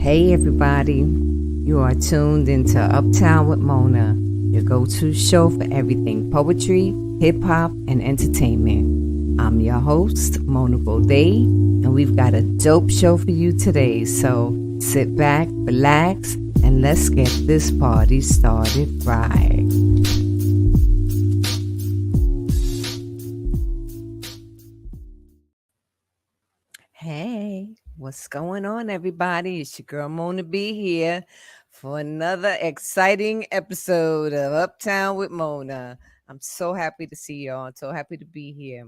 Hey everybody, you are tuned into Uptown with Mona, your go-to show for everything poetry, hip-hop, and entertainment. I'm your host, Mona Baudet, and we've got a dope show for you today, so sit back, relax, and let's get this party started right. Hey, what's going on, everybody? It's your girl Mona B here for another exciting episode of Uptown with Mona. I'm so happy to see y'all. I'm so happy to be here.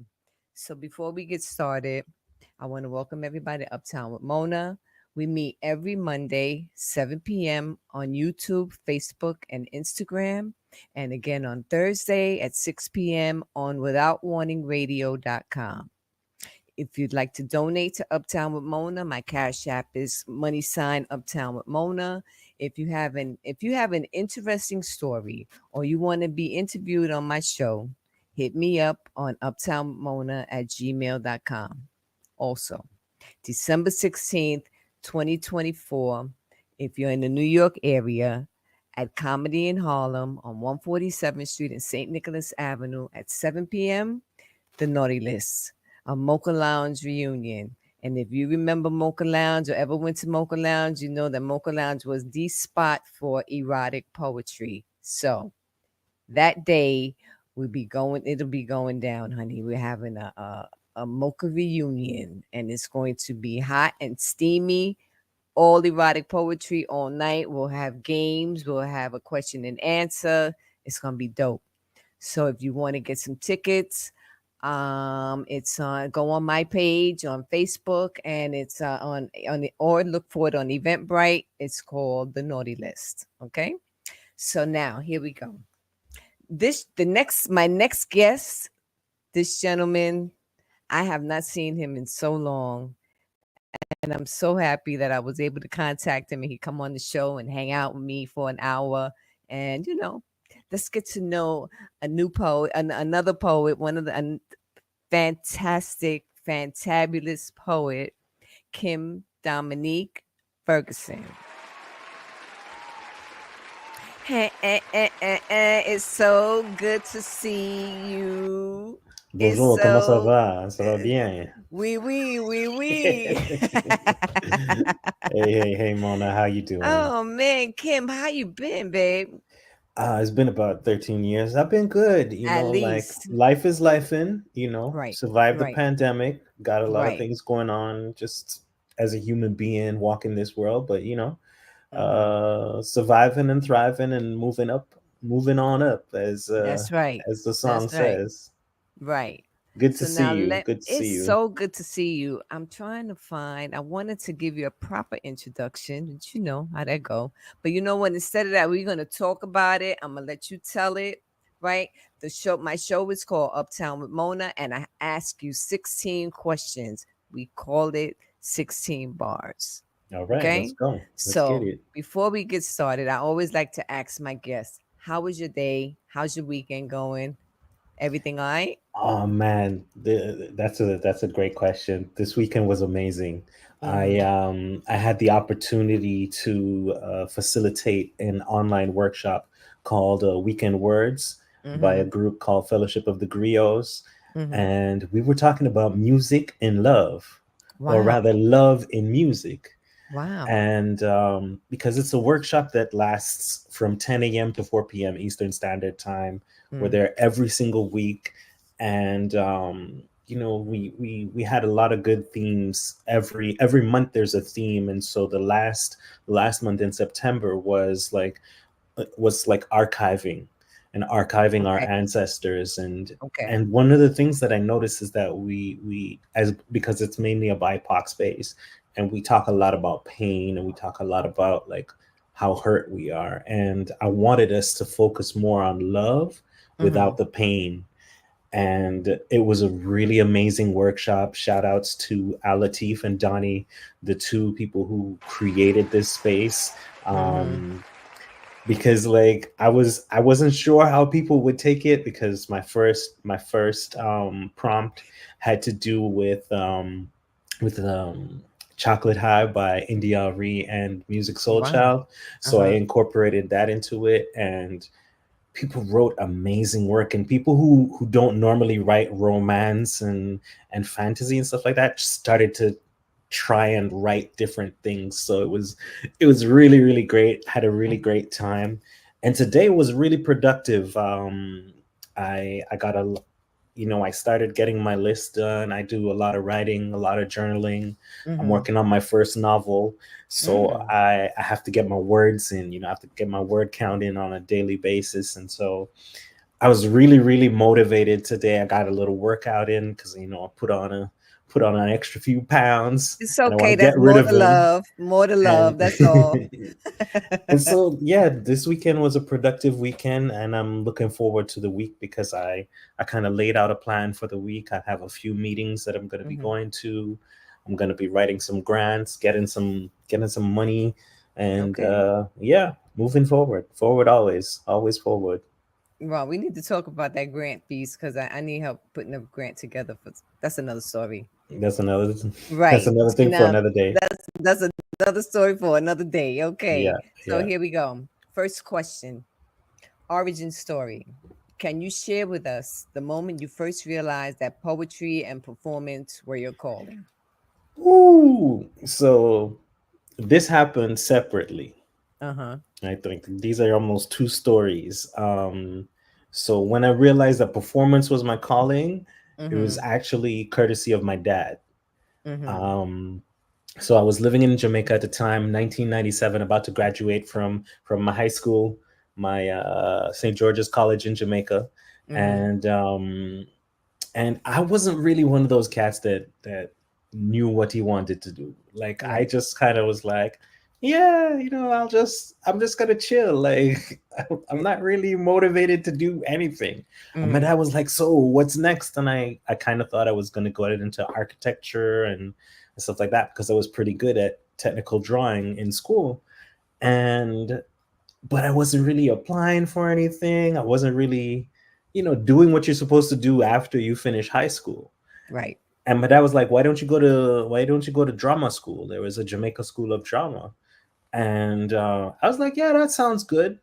So before we get started, I want to welcome everybody to Uptown with Mona. We meet every Monday, 7 p.m. on YouTube, Facebook, and Instagram. And again on Thursday at 6 p.m. on withoutwarningradio.com. If you'd like to donate to Uptown with Mona, my cash app is money sign Uptown with Mona. If you have an interesting story or you want to be interviewed on my show, hit me up on uptownmona@gmail.com. Also, December 16th, 2024, if you're in the New York area, at Comedy in Harlem on 147th Street and St. Nicholas Avenue at 7 p.m., The Naughty List, a Mocha Lounge reunion. And if you remember Mocha Lounge or ever went to Mocha Lounge, you know that Mocha Lounge was the spot for erotic poetry. So that day it'll be going down, honey. We're having a Mocha reunion, and it's going to be hot and steamy. All erotic poetry all night. We'll have games, we'll have a question and answer. It's gonna be dope. So if you want to get some tickets, it's go on my page on Facebook, and it's or look for it on Eventbrite. It's called The Naughty List. Okay, so now here we go. My next guest, this gentleman, I have not seen him in so long, and I'm so happy that I was able to contact him and he come on the show and hang out with me for an hour, and let's get to know a new poet, another poet, one of the fantastic, fantabulous poet, Kim Dominique-Fergurson. Hey, it's so good to see you. Bonjour, comment ça va? Ça va bien? Oui, oui, oui, oui. Hey, Mona, how you doing? Oh man, Kim, how you been, babe? It's been about 13 years. I've been good. At Like least. life is lifing, Right, survived the right, pandemic, got a lot of right. things going on just as a human being walking this world, but Hmm. surviving and thriving and moving on up That's right. as the song That's right. says. Right. Good to So see now you. Good to it's see you. so good to see you. I'm trying to find, I wanted to give you a proper introduction, but you know how that go. But you know what, instead of that, we're gonna talk about it. I'm gonna let you tell it, right? My show is called Uptown with Mona, and I ask you 16 questions. We call it 16 bars. All right, let's Okay? go. Let's get So it. before we get started, I always like to ask my guests, how was your day? How's your weekend going? Everything all right? Oh man, that's a great question. This weekend was amazing. Mm-hmm. I had the opportunity to facilitate an online workshop called Weekend Words by a Mm-hmm. group called Fellowship of the Griots, Mm-hmm. and we were talking about music and love, or Wow. rather, love in music. Wow. And because it's a workshop that lasts from 10 a.m. to 4 p.m. Eastern Standard Time, we're Mm. there every single week, and we had a lot of good themes. Every month there's a theme, and so the last month in September was like archiving and archiving our Okay. ancestors. and Okay. and one of the things that I noticed is that we as because it's mainly a BIPOC space, and we talk a lot about pain, and we talk a lot about like how hurt we are, and I wanted us to focus more on love Mm-hmm. without the pain. And it was a really amazing workshop. Shout outs to Al Latif and Donnie, the two people who created this space. Mm-hmm. um because like I wasn't sure how people would take it, because my first prompt had to do with Chocolate High by India Arie and Music Soul Wow. Child. So I Uh-huh. incorporated that into it, and people wrote amazing work. And people who don't normally write romance and fantasy and stuff like that started to try and write different things. So it was really, really great. Had a really great time, and today was really productive. I got a I started getting my list done. I do a lot of writing, a lot of journaling. I'm Mm-hmm. working on my first novel. So Mm. I have to get my words in, I have to get my word count in on a daily basis. And so I was really, really motivated today. I got a little workout in because, I put on an extra few pounds It's and I want okay. to get That's rid more of to them. love. More to love. And That's all. and so yeah, this weekend was a productive weekend, and I'm looking forward to the week because I kind of laid out a plan for the week. I have a few meetings that I'm going to be Hmm. going to. I'm going to be writing some grants, getting some money, and Okay. yeah, moving forward always, always forward. Well, we need to talk about that grant piece because I need help putting a grant together for that's another story. That's another that's Right. another See thing for now another day. that's another story for another day. Okay. Yeah, So yeah. here we go. First question. Origin story. Can you share with us the moment you first realized that poetry and performance were your calling? Ooh, so this happened separately. Uh-huh. I think these are almost two stories. So when I realized that performance was my calling, it was Mm-hmm. actually courtesy of my dad. Mm-hmm. Um, so I was living in Jamaica at the time, 1997, about to graduate from my high school, my St. George's College in Jamaica, Mm-hmm. and I wasn't really one of those cats that knew what he wanted to do. Like I Right. just kind of was like, yeah, I'm just gonna chill. Like I'm not really motivated to do anything. And my Mm-hmm. dad was like, so what's next? And I kind of thought I was gonna go into architecture and stuff like that because I was pretty good at technical drawing in school. And but I wasn't really applying for anything. I wasn't really, doing what you're supposed to do after you finish high school. Right. And my dad was like, why don't you go to drama school? There was a Jamaica School of Drama. And I was like, yeah, that sounds good.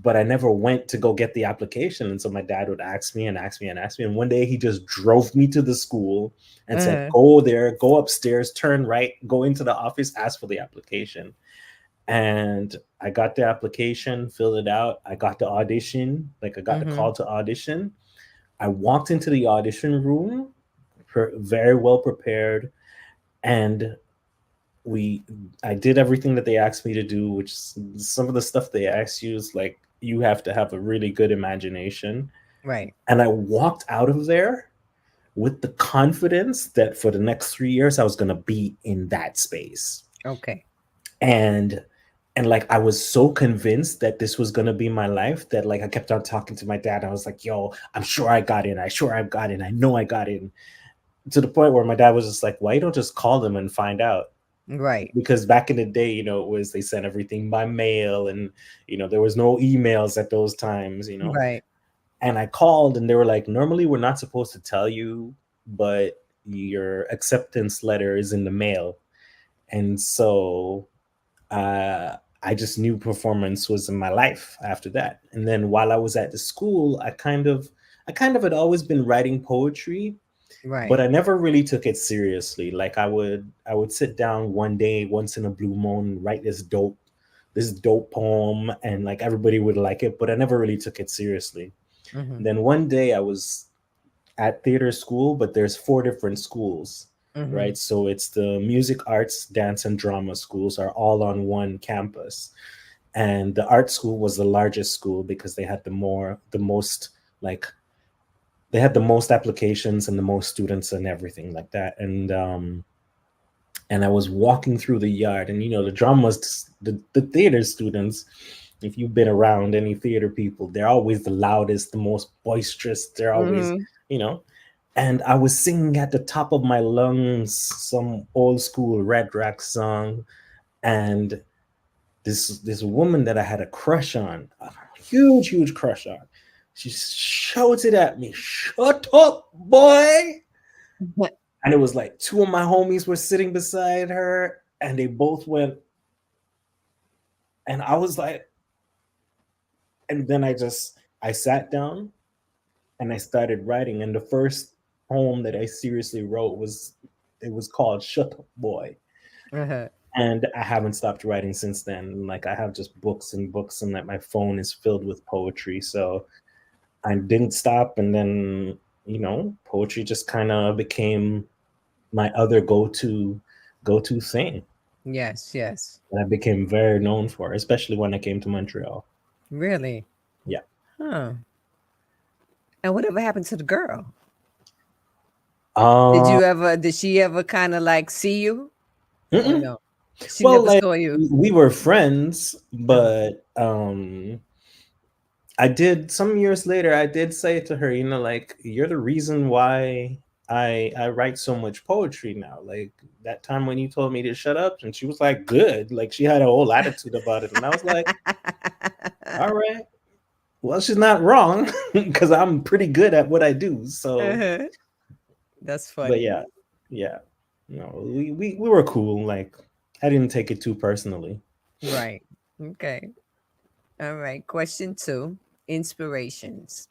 But I never went to go get the application. And so my dad would ask me and ask me and ask me. And one day he just drove me to the school and said, Uh-huh. go there, go upstairs, turn right, go into the office, ask for the application. And I got the application, filled it out. I got the audition, like I got the Mm-hmm. call to audition. I walked into the audition room, very well prepared, and we I did everything that they asked me to do, which some of the stuff they asked you is like you have to have a really good imagination. Right. And I walked out of there with the confidence that for the next 3 years I was gonna be in that space. Okay. and and like I was so convinced that this was gonna be my life that like I kept on talking to my dad. I was like, yo, I'm sure I got in. I sure I got in. I know I got in. To the point where my dad was just like, why you don't just call them and find out? Right. Because back in the day, it was they sent everything by mail, and there was no emails at those times. Right. And I called and they were like, normally we're not supposed to tell you, but your acceptance letter is in the mail. And so uh, I just knew performance was in my life after that. And then while I was at the school, I kind of had always been writing poetry, but Right. I never really took it seriously. Like I would sit down one day, once in a blue moon, write this dope poem, and like everybody would like it, but I never really took it seriously. Mm-hmm. And then one day I was at theater school, but there's four different schools, Mm-hmm. right? So it's the music, arts, dance, and drama schools are all on one campus. And the art school was the largest school because like they had the most applications and the most students and everything like that. And I was walking through the yard, and the theater students, if you've been around any theater people, they're always the loudest, the most boisterous. They're always, Mm-hmm. you know, and I was singing at the top of my lungs some old school Red Rack song, and this woman that I had a crush on, a huge, huge crush on, she shouted at me, "Shut up, boy!" And it was like two of my homies were sitting beside her, and they both went, and I was like, and then I sat down and I started writing. And the first poem that I seriously wrote was, it was called "Shut Up, Boy." Uh-huh. And I haven't stopped writing since then. Like I have just books and books, and that my phone is filled with poetry. So I didn't stop, and then poetry just kind of became my other go to thing Yes, yes. that I became very known for, especially when I came to Montreal. Really? Yeah. Huh. And whatever happened to the girl? Uh, Did she ever kind of like see you? Or mm-mm. no? She Well, never like saw you. we were friends, Uh-huh. but I did some years later. I did say to her, like you're the reason why I write so much poetry now. Like that time when you told me to shut up, and she was like, "Good." Like she had a whole attitude about it, and I was like, "All right, well, she's not wrong because I'm pretty good at what I do." So, Uh-huh. That's but funny. yeah, yeah, we were cool. Like I didn't take it too personally. Right. Okay. All right. Question two. Inspirations.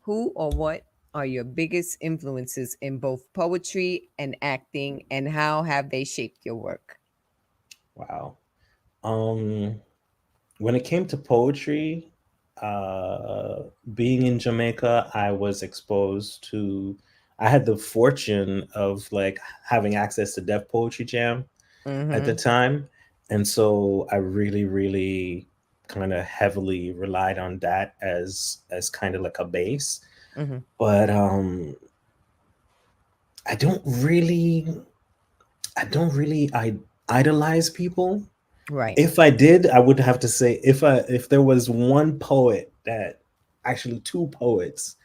Who or what are your biggest influences in both poetry and acting, and how have they shaped your work? Wow. Um, when it came to poetry, uh, being in Jamaica, I was exposed to. I had the fortune of like having access to Def Poetry Jam at the Mm-hmm. time, and so I really, really kind of heavily relied on that as kind of like a base. Mm-hmm. But I don't really, I don't really, I idolize people. Right. If I did, I would have to say, if there was one poet that, actually two poets,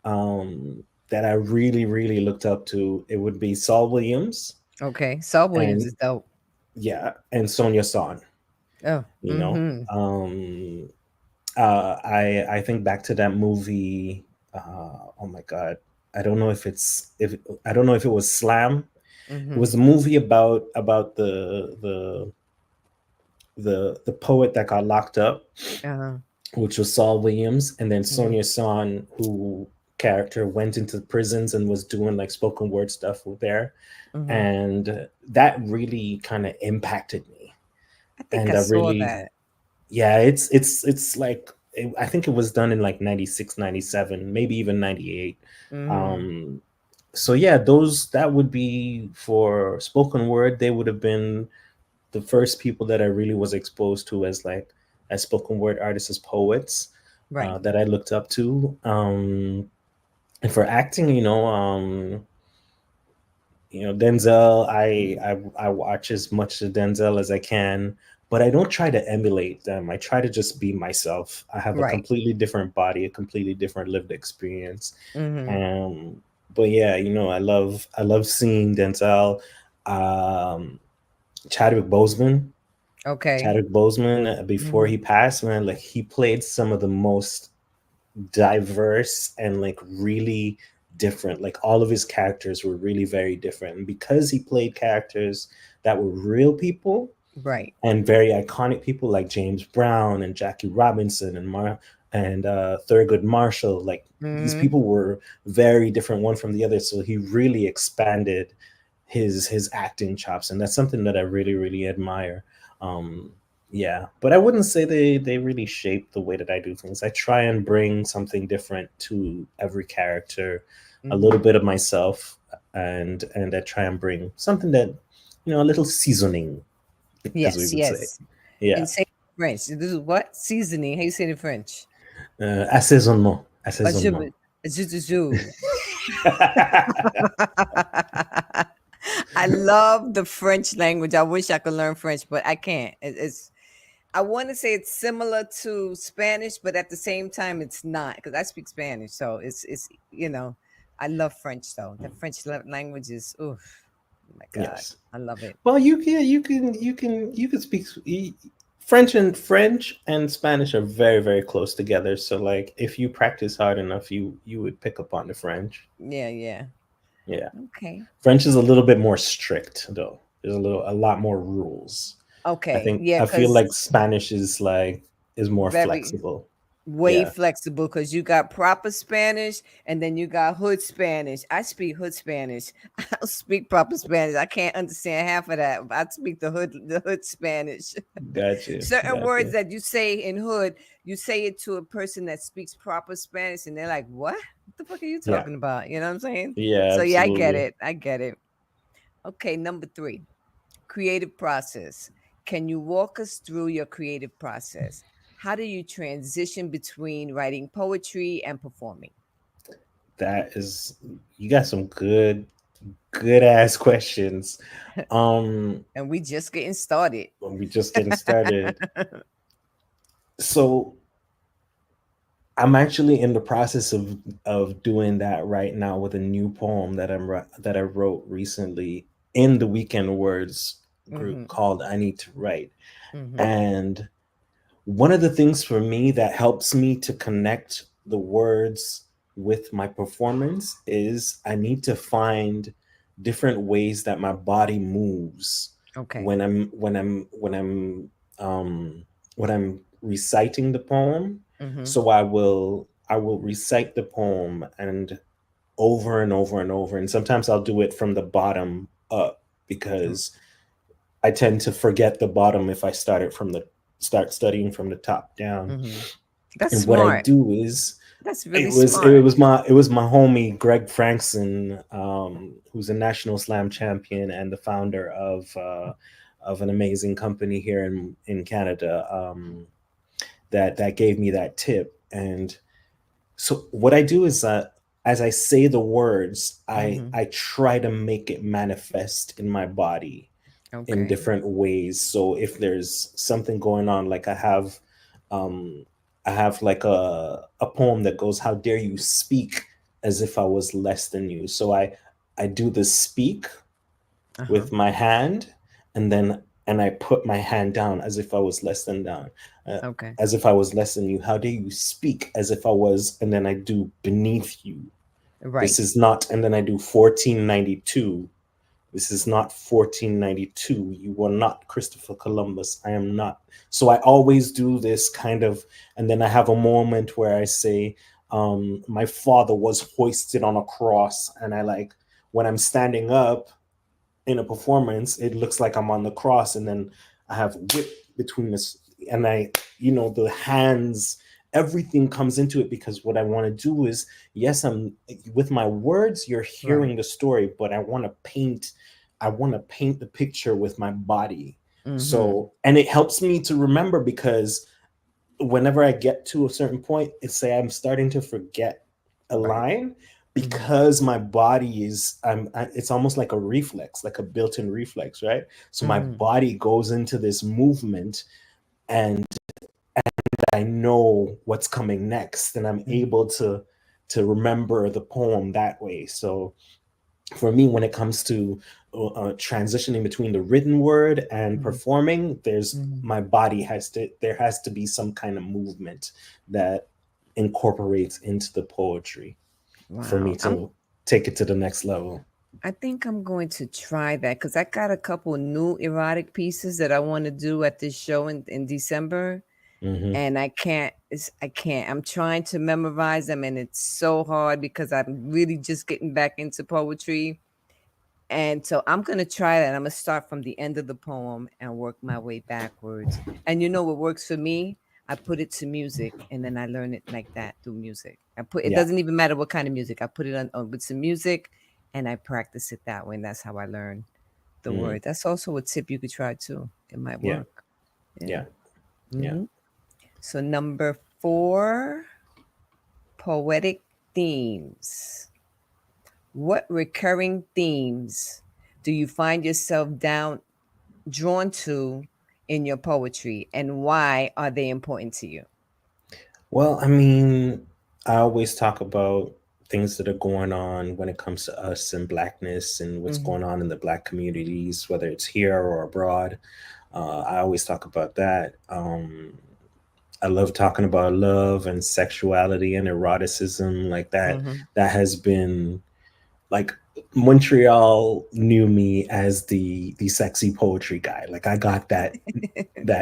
that I really, really looked up to, it would be Saul Williams Okay. Saul Williams and, is dope. yeah, and Sonia Son. Oh. You know, Mm-hmm. I think back to that movie. Oh my God, I don't know if I don't know if it was Slam. It Mm-hmm. was a movie about the poet that got locked up, Uh-huh. which was Saul Williams, and then Mm-hmm. Sonia Son, who character went into prisons and was doing like spoken word stuff there, Mm-hmm. and that really kind of impacted me, I think I and I saw really, that. yeah, it's like I think it was done in like 96, 97, maybe even 98. Mm-hmm. um so yeah, those that would be for spoken word. They would have been the first people that I really was exposed to as like as spoken word artists, as poets, Right. that I looked up to. And for acting, Denzel. I watch as much of Denzel as I can, but I don't try to emulate them. I try to just be myself. I have a Right. completely different body, a completely different lived experience. Mm-hmm. Um, but yeah, I love seeing Denzel. Um, Chadwick Boseman. Okay. Chadwick Boseman, before Mm-hmm. he passed, man, like he played some of the most diverse and like really different. Like all of his characters were really very different. And because he played characters that were real people Right. and very iconic people like James Brown and Jackie Robinson and Thurgood Marshall, like these Mm-hmm. people were very different one from the other. So he really expanded his acting chops, and that's something that I really, really admire. Um, yeah, but I wouldn't say they really shape the way that I do things. I try and bring something different to every character, a Mm-hmm. little bit of myself, and I try and bring something that, a little seasoning, as we Yes. would say. Yes. Yeah, And say French. This is what seasoning? How you say it in French? assaisonnement, A assaisonnement. jus- a jus de jus. I love the French language. I wish I could learn French, but I can't. It's I want to say it's similar to Spanish, but at the same time, it's not because I speak Spanish. So I love French though. The French language is oof. Oh my God, Yes. I love it. Well, you can speak French and Spanish are very, very close together. So like if you practice hard enough, you would pick up on the French. Yeah, yeah. Yeah. Okay. French is a little bit more strict though. There's a lot more rules. Okay. Yeah, I feel because like Spanish is more very flexible. way Yeah. flexible because you got proper Spanish and then you got hood Spanish. I speak hood Spanish. I don't speak proper Spanish. I can't understand half of that. I speak the hood Spanish. Got you. Certain Got words you. that you say in hood, you say it to a person that speaks proper Spanish and they're like, "What? What the fuck are you Yeah. talking about?" You know what I'm saying? Yeah, So yeah, I get absolutely. it. I get it. Okay, number 3. Creative process. Can you walk us through your creative process? How do you transition between writing poetry and performing? That is, you got some good ass questions. Um, And we just getting started. we just getting started. So I'm actually in the process of doing that right now with a new poem that I wrote recently in the Weekend Words group Mhm. called I Need to Write. Mhm. And one of the things for me that helps me to connect the words with my performance is I need to find different ways that my body moves Okay. when when I'm reciting the poem. Mhm. So I will recite the poem and over and over and over, and sometimes I'll do it from the bottom up Mm. because I tend to forget the bottom if I start studying from the top down. Mhm. That's And what I smart. do is That's really smart. it was my homie Greg Frankson, who's a national slam champion and the founder of an amazing company here in Canada, that gave me that tip. And so what I do is as I say the words, Mhm. I try to make it manifest in my body in Okay. different ways. So if there's something going on, like um, I have like a poem that goes, "How dare you speak as if I was less than you?" So I do the speak Uh-huh. with my hand, and I put my hand down as if I was less than down, uh, Okay. as if I was less than you. How dare you speak as if I was, and then I do beneath you. Right. This is not, and then I do 1492. This is not 1492. You are not Christopher Columbus. I am not. So I always do this kind of, and then I have a moment where I say, my father was hoisted on a cross. And I like, when I'm standing up in a performance, it looks like I'm on the cross. And then I have whip between this, and the hands, everything comes into it because what I want to do is, yes, I'm with my words, you're Right. hearing the story, but I want to paint the picture with my body. Mhm. So, and it helps me to remember because whenever I get to a certain point, it's say I'm starting to forget a Right. line Mhm. because my body is it's almost like a reflex, like a built-in reflex, right? So my Mhm. body goes into this movement, and I know what's coming next, and I'm Mhm. able to remember the poem that way. So for me, when it comes to transitioning between the written word and Mhm. performing, there's Mhm. my body there has to be some kind of movement that incorporates into the poetry for me Wow. to take it to the next level. I think I'm going to try that because I got a couple new erotic pieces that I want to do at this show in December, Hmm. and I can't. I'm trying to memorize them, and it's so hard because I'm really just getting back into poetry. And so I'm gonna try that. I'm gonna start from the end of the poem and work my way backwards. And you know what works for me? I put it to music, and then I learn it like that through music. I put it Yeah. doesn't even matter what kind of music. I put it on with some music, and I practice it that way. And that's how I learn the Mm. word. That's also a tip you could try too. It might Yeah. work. Yeah. Yeah. Yeah. hmm So number 4, poetic themes. What recurring themes do you find yourself drawn to in your poetry, and why are they important to you? Well, I mean, I always talk about things that are going on when it comes to us and blackness and what's Hmm. going on in the black communities, whether it's here or abroad. I always talk about that. I love talking about love and sexuality and eroticism, like that. Hmm. That has been like Montreal knew me as the sexy poetry guy. Like I got that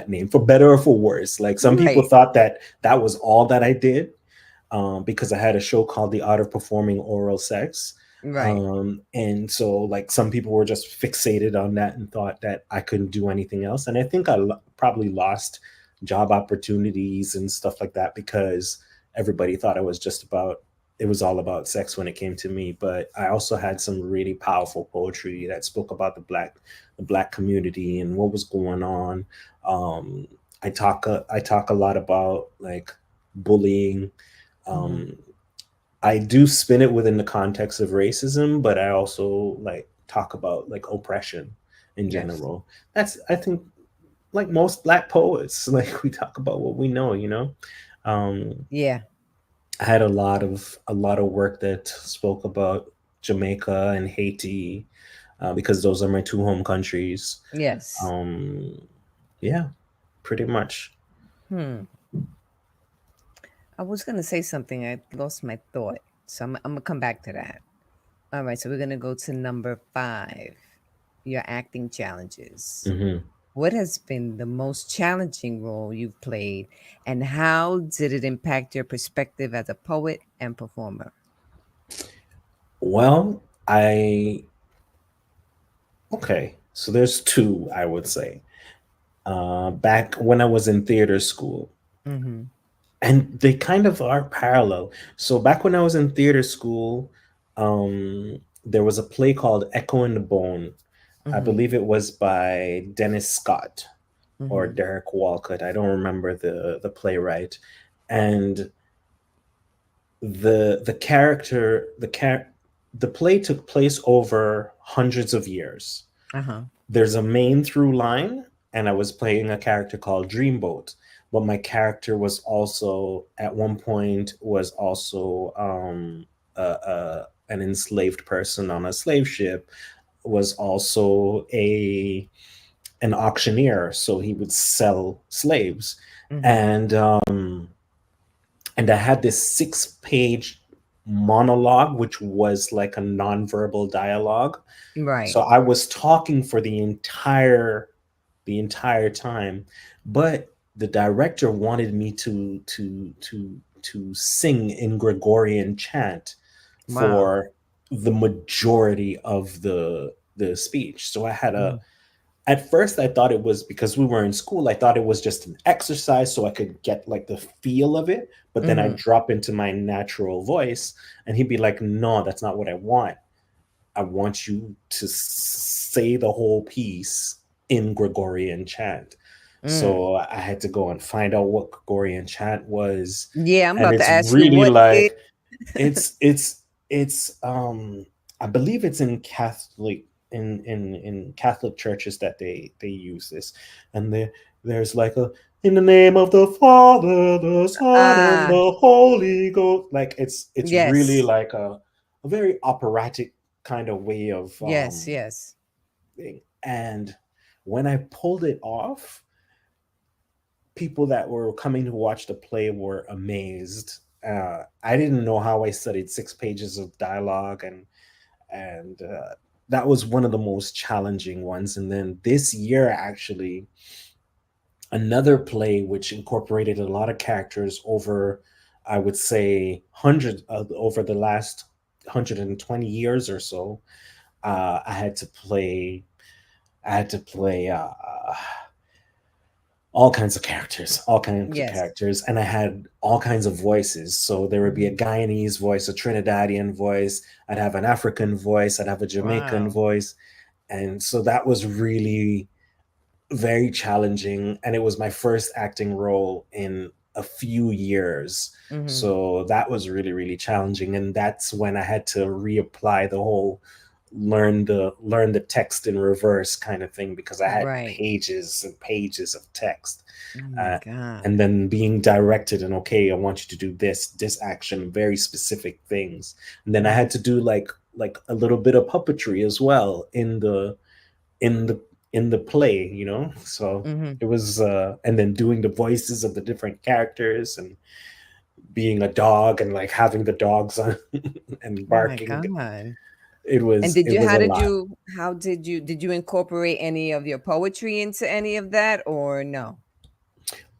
name for better or for worse. Like some people Right. thought that that was all that I did, because I had a show called The Art of Performing Oral Sex. Right. And so like some people were just fixated on that and thought that I couldn't do anything else. And I think probably lost job opportunities and stuff like that because everybody thought it was all about sex when it came to me. But I also had some really powerful poetry that spoke about the black community and what was going on. Um, I talk a lot about like bullying. Hmm. um, I do spin it within the context of racism, but I also like talk about like oppression in Yes. general. That's I think like most black poets, like we talk about what we know. Um, Yeah. I had a lot of work that spoke about Jamaica and Haiti, because those are my two home countries. Yes. Um, yeah, pretty much. Hmm. I was gonna say something. I lost my thought, so I'm gonna come back to that. All right. So we're gonna go to number 5. Your acting challenges. Hmm. What has been the most challenging role you've played, and how did it impact your perspective as a poet and performer? Well, I okay. So there's two I would say. Back when I was in theater school, Mm-hmm. and they kind of are parallel. So back when I was in theater school, there was a play called Echo in the Bone. I Mm-hmm. believe it was by Dennis Scott or Mm-hmm. Derek Walcott. I don't remember the playwright. And the character the play took place over hundreds of years. Uh-huh. There's a main through line, and I was playing a character called Dreamboat. But my character was also at one point was also an enslaved person on a slave ship. Was also a an auctioneer, so he would sell slaves. Mm-hmm. And I had this 6-page monologue, which was like a nonverbal dialogue. Right. So I was talking for the entire time, but the director wanted me to sing in Gregorian chant Wow. for the majority of the speech. So I had Mm-hmm. a at first I thought it was because we were in school, I thought it was just an exercise so I could get like the feel of it, but then I Mm-hmm. drop into my natural voice and he'd be like, "No, that's not what I want. I want you to say the whole piece in Gregorian chant." Mm. So I had to go and find out what Gregorian chant was. Yeah, I'm And about to it's ask you really what is. like it's I believe it's in Catholic churches that they use this. And there's like a in the name of the Father, the Son, and Ah, the Holy Ghost. Like it's really yes. like a very operatic kind of way of Yes, yes. thing. And when I pulled it off, people that were coming to watch the play were amazed. I didn't know how I studied 6 pages of dialogue, and that was one of the most challenging ones. And then this year, actually, another play which incorporated a lot of characters over, I would say, over the last 120 years or so. I had to play. I had to play. Yes. And I had all kinds of voices. So there would be a Hmm. Guyanese voice, a Trinidadian voice, I'd have an African voice, I'd have a Jamaican Wow. voice. And so that was really very challenging. And it was my first acting role in a few years. Hmm. So that was really, really challenging. And that's when I had to reapply the whole learn the text in reverse kind of thing, because I had Right. pages and pages of text. Oh my uh, God. and then being directed, and okay, I want you to do this action, very specific things. And then I Mm-hmm. had to do like a little bit of puppetry as well in the in the play, so Mm-hmm. it was and then doing the voices of the different characters, and being a dog and like having the dogs on and Oh my barking. God. And it was a lot. did you incorporate any of your poetry into any of that or no?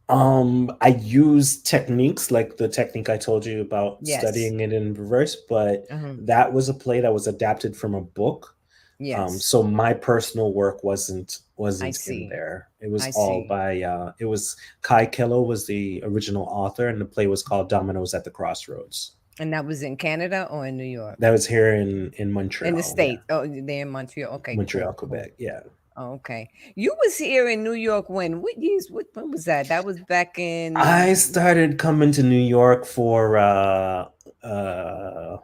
I use techniques like the technique I told you about Yes. studying it in reverse, but Uh-huh. that was a play that was adapted from a book. Yes. So my personal work I wasn't in see. there. It was I all see. by it was Kai Kello was the original author, and the play was called Dominoes at the Crossroads. And that was in Canada or in New York? That was here in In the Montreal, yeah, States. Oh, they're in Montreal. Okay, Montreal, cool, cool. Quebec, yeah. Oh, okay. You was here in New York when? What years? What when was that? That was back in I started coming to New York for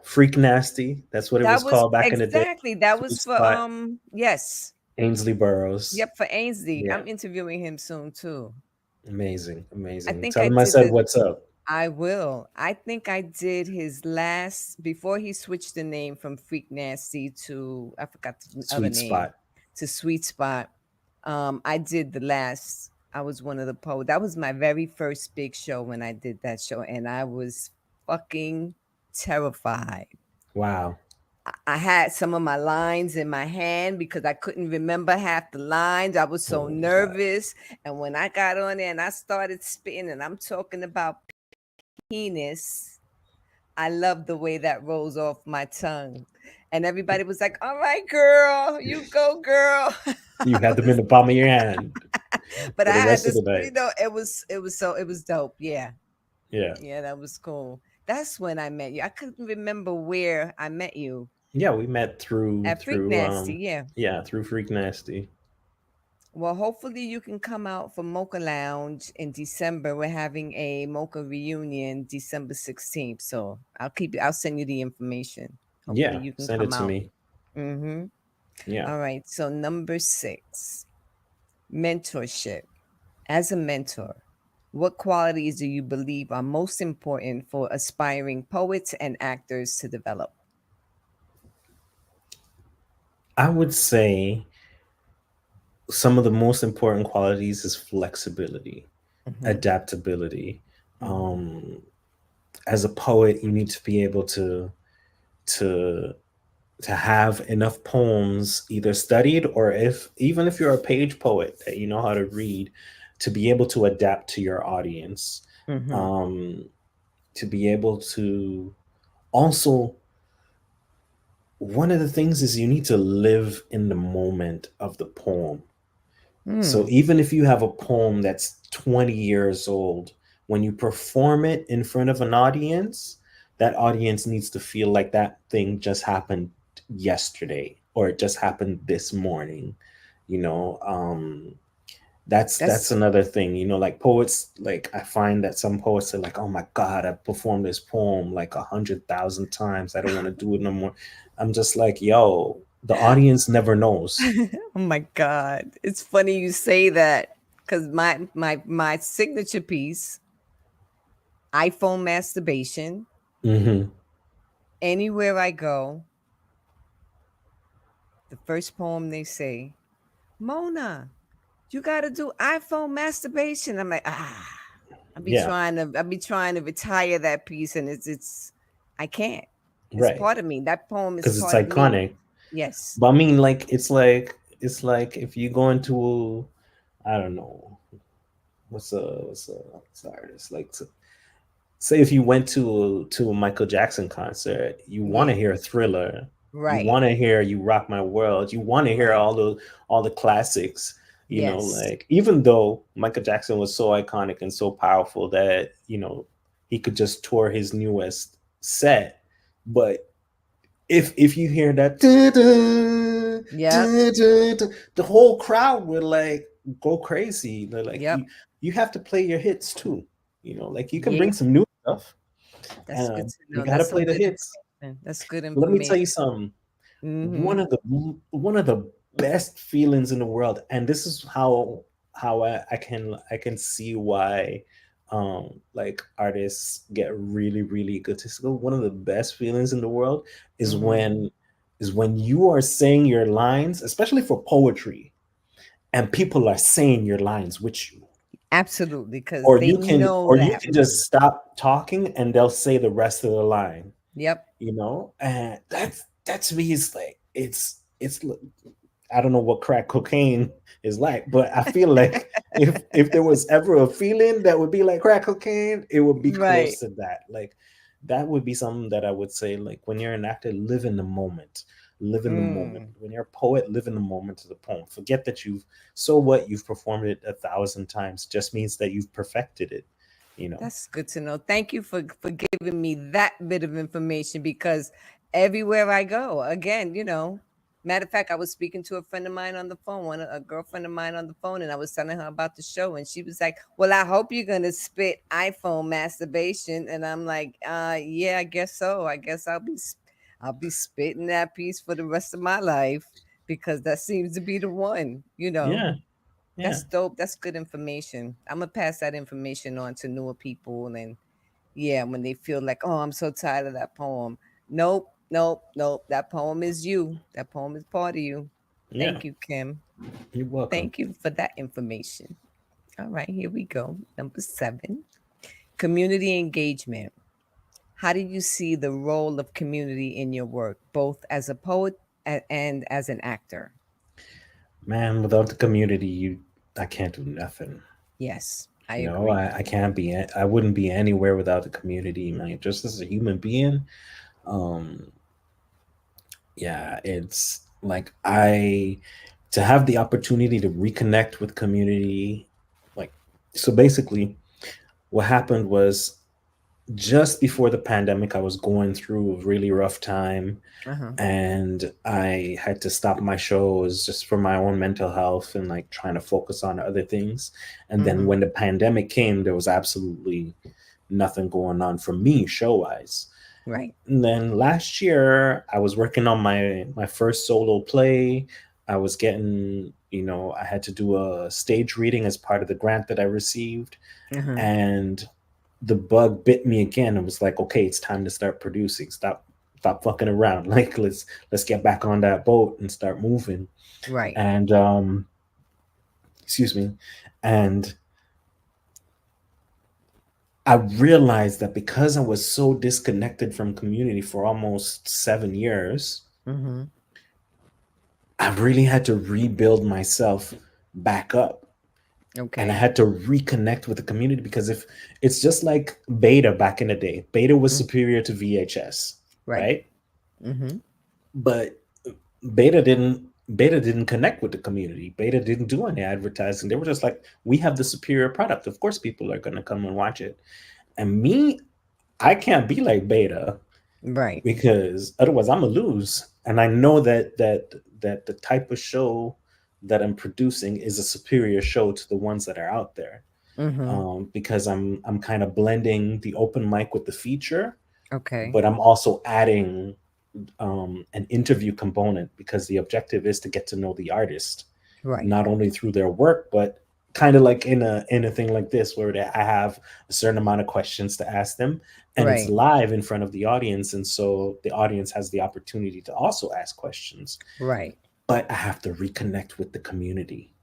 Freak Nasty. That's what it that was was called back in the day. exactly. That was Sweet for Spot, yes. Ainsley Burroughs. Yep, for Ainsley. Yeah, I'm interviewing him soon too. amazing, I amazing. think Tell I him I did said the what's up. I will. I think I did his last before he switched the name from Freak Nasty to I forgot the other Sweet name Spot. to Sweet Spot. I did the last. I was one of the poets. That was my very first big show when I did that show, and I was fucking terrified. Wow. I had some of my lines in my hand because I couldn't remember half the lines. I was so Oh my god. nervous. And when I got on there and I started spitting and I'm talking about penis, I love the way that rolls off my tongue. And everybody was like, all right, girl, you go, girl. You I had them in was, the palm of your hand but for I the had rest of this, the night. it was dope. Yeah. Yeah. Yeah, that was cool. That's when I met you. I couldn't remember where I met you. Yeah, we met At Freak Nasty, yeah. yeah, through Freak Nasty. Well, hopefully you can come out for Mocha Lounge in December. We're having a Mocha reunion December 16th. So I'll send you the information. Hopefully Yeah, you can send it come to out. me. Mm-hmm. Yeah. All right. So number 6, mentorship. As a mentor, what qualities do you believe are most important for aspiring poets and actors to develop? I would say some of the most important qualities is flexibility, Mm-hmm. adaptability. Mm-hmm. Um, as a poet, you need to be able to to have enough poems either studied or if even if you're a page poet that you know how to read, to be able to adapt to your audience, Mm-hmm. um, to be able to also, one of the things is you need to live in the moment of the poem. So Mm. even if you have a poem that's 20 years old, when you perform it in front of an audience, that audience needs to feel like that thing just happened yesterday or it just happened this morning. You know, that's That's another thing. You know, like poets, like I find that some poets are like, "Oh my God, I performed this poem like 100,000 times. I don't want to do it no more." I'm just like, yo, the audience never knows. oh my god. It's funny you say that cuz my signature piece, iPhone masturbation, Hmm. anywhere I go, the first poem they say, "Mona, you got to do iPhone masturbation." I'm like, "Ah, Yeah, I'll be trying to retire that piece and it's I can't. It's right. part of me. That poem is Because it's part of me." iconic. Yes. But I mean, like it's like if you go into, I don't know, what's the artist like say if you went to a Michael Jackson concert, you want to Yeah. hear Thriller, you Right. want to hear You Rock My World, you want to hear Right. all the classics. You know, Yes. like even though Michael Jackson was so iconic and so powerful that you know he could just tour his newest set, but if you hear that Yep. the whole crowd would like go crazy. They're like Yep. you have to play your hits too. You know, like you can Yeah. bring some new stuff. That's good to You know. got to That's some play the good hits. information. That's good Let me tell information. you something. Mm-hmm. One of the best feelings in the world, and this is how I can see why like artists get really egotistical. One of the best feelings in the world is Mm-hmm. when you are saying your lines, especially for poetry, and people are saying your lines with you, Absolutely, because they know or you that. can just stop talking and they'll say the rest of the line, Yep. you know, and that to me is like it's I don't know what crack cocaine is like, but I feel like if there was ever a feeling that would be like crack cocaine, it would be Right. close to that. Like that would be something that I would say, like when you're an actor, live in the moment. Live in the moment. Mm. When you're a poet, live in the moment of the poem. Forget that so what, you've performed it 1,000 times. Just means that you've perfected it, you know. That's good to know. Thank you for giving me that bit of information because everywhere I go, again, matter of fact, I was speaking to a friend of mine on the phone, a girlfriend of mine on the phone, and I was telling her about the show, and she was like, "Well, I hope you're gonna spit iPhone masturbation," and I'm like, yeah, I guess so. I guess I'll be spitting that piece for the rest of my life because that seems to be the one. Yeah, yeah, That's dope. That's good information. I'm gonna pass that information on to newer people, and yeah, when they feel like, oh, I'm so tired of that poem. Nope, nope, nope. That poem is you. That poem is part of you. yeah. Thank you, Kim. You're welcome. Thank you for that information. All right, here we go. Number 7, community engagement. How do you see the role of community in your work, both as a poet and as an actor? Man, without the community, I can't do nothing. Yes, I You know, agree. I can't be, I wouldn't be anywhere without the community, man. Just as a human being, um, yeah, it's like to have the opportunity to reconnect with community, like, so basically, what happened was just before the pandemic, I was going through a really rough time, Uh huh. and I had to stop my shows just for my own mental health and like trying to focus on other things. And then Mm-hmm. when the pandemic came, there was absolutely nothing going on for me show wise. Right. And then last year, I was working on my first solo play. I was getting, I had to do a stage reading as part of the grant that I received, Uh huh. and the bug bit me again. It was like, okay, it's time to start producing. Stop fucking around. Like let's get back on that boat and start moving. Right. And excuse me. And I realized that because I was so disconnected from community for almost 7 years, Mm-hmm. I really had to rebuild myself back up. And I Okay. had to reconnect with the community, because if it's just like beta back in the day, beta was Mm. superior to VHS, Right. right? Mm-hmm. But beta didn't beta didn't connect with the community. Beta didn't do any advertising. They were just like, we have the superior product, of course people are going to come and watch it. And me, I can't be like beta, Right. because otherwise I'm gonna lose. And I know that the type of show that I'm producing is a superior show to the ones that are out there, Mm-hmm. because I'm kind of blending the open mic with the feature, Okay. but I'm also adding an interview component, because the objective is to get to know the artist, Right. not only through their work, but kind of like in a thing like this, where I have a certain amount of questions to ask them, and it's Right. live in front of the audience, and so the audience has the opportunity to also ask questions. Right. But I have to reconnect with the community.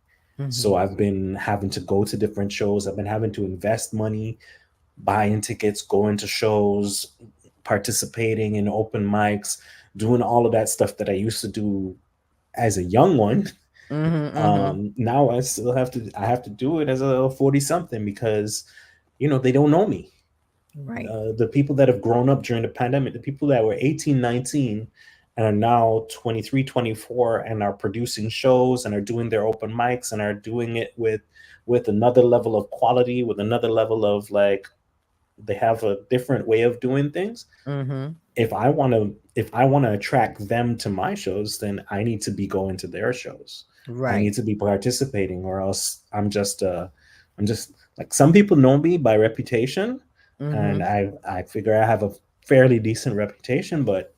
So Mm-hmm. I've been having to go to different shows. I've been having to invest money, buying tickets, going to shows, participating in open mics, doing all of that stuff that I used to do as a young one. Mm-hmm. Mm-hmm. Now I have to do it as a 40 something, because they don't know me. Right. The people that have grown up during the pandemic, the people that were 18, 19, and are now 23, 24, and are producing shows and are doing their open mics and are doing it with another level of quality, with another level of like, they have a different way of doing things. Mm-hmm. If I want to attract them to my shows, then I need to be going to their shows. I Right. need to be participating, or else I'm just like, some people know me by reputation, and Mm-hmm. I figure I have a fairly decent reputation, but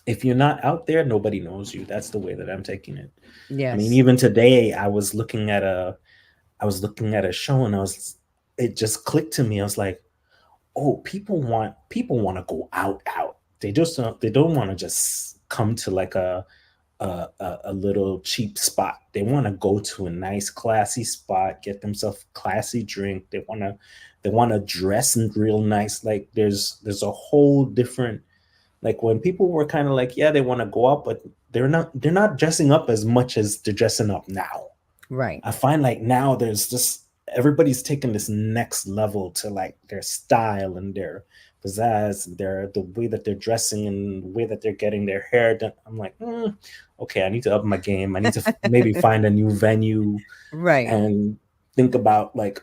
if you're not out there, nobody knows you. That's the way that I'm taking it. I mean, Yes. even today I was looking at a show, and it just clicked to me. I was like, oh, people want to go out. They don't want to just come to like a little cheap spot. They want to go to a nice classy spot, get themselves a classy drink. They want to dress in real nice. Like there's a whole different Like when people were kind of like, yeah, they want to go out, but they're not dressing up as much as they're dressing up now. Right. I find like now there's just everybody's taking this next level to like their style and their pizzazz, and their the way that they're dressing and the way that they're getting their hair done. I'm like, okay, I need to up my game. I need to maybe find a new venue Right. and think about like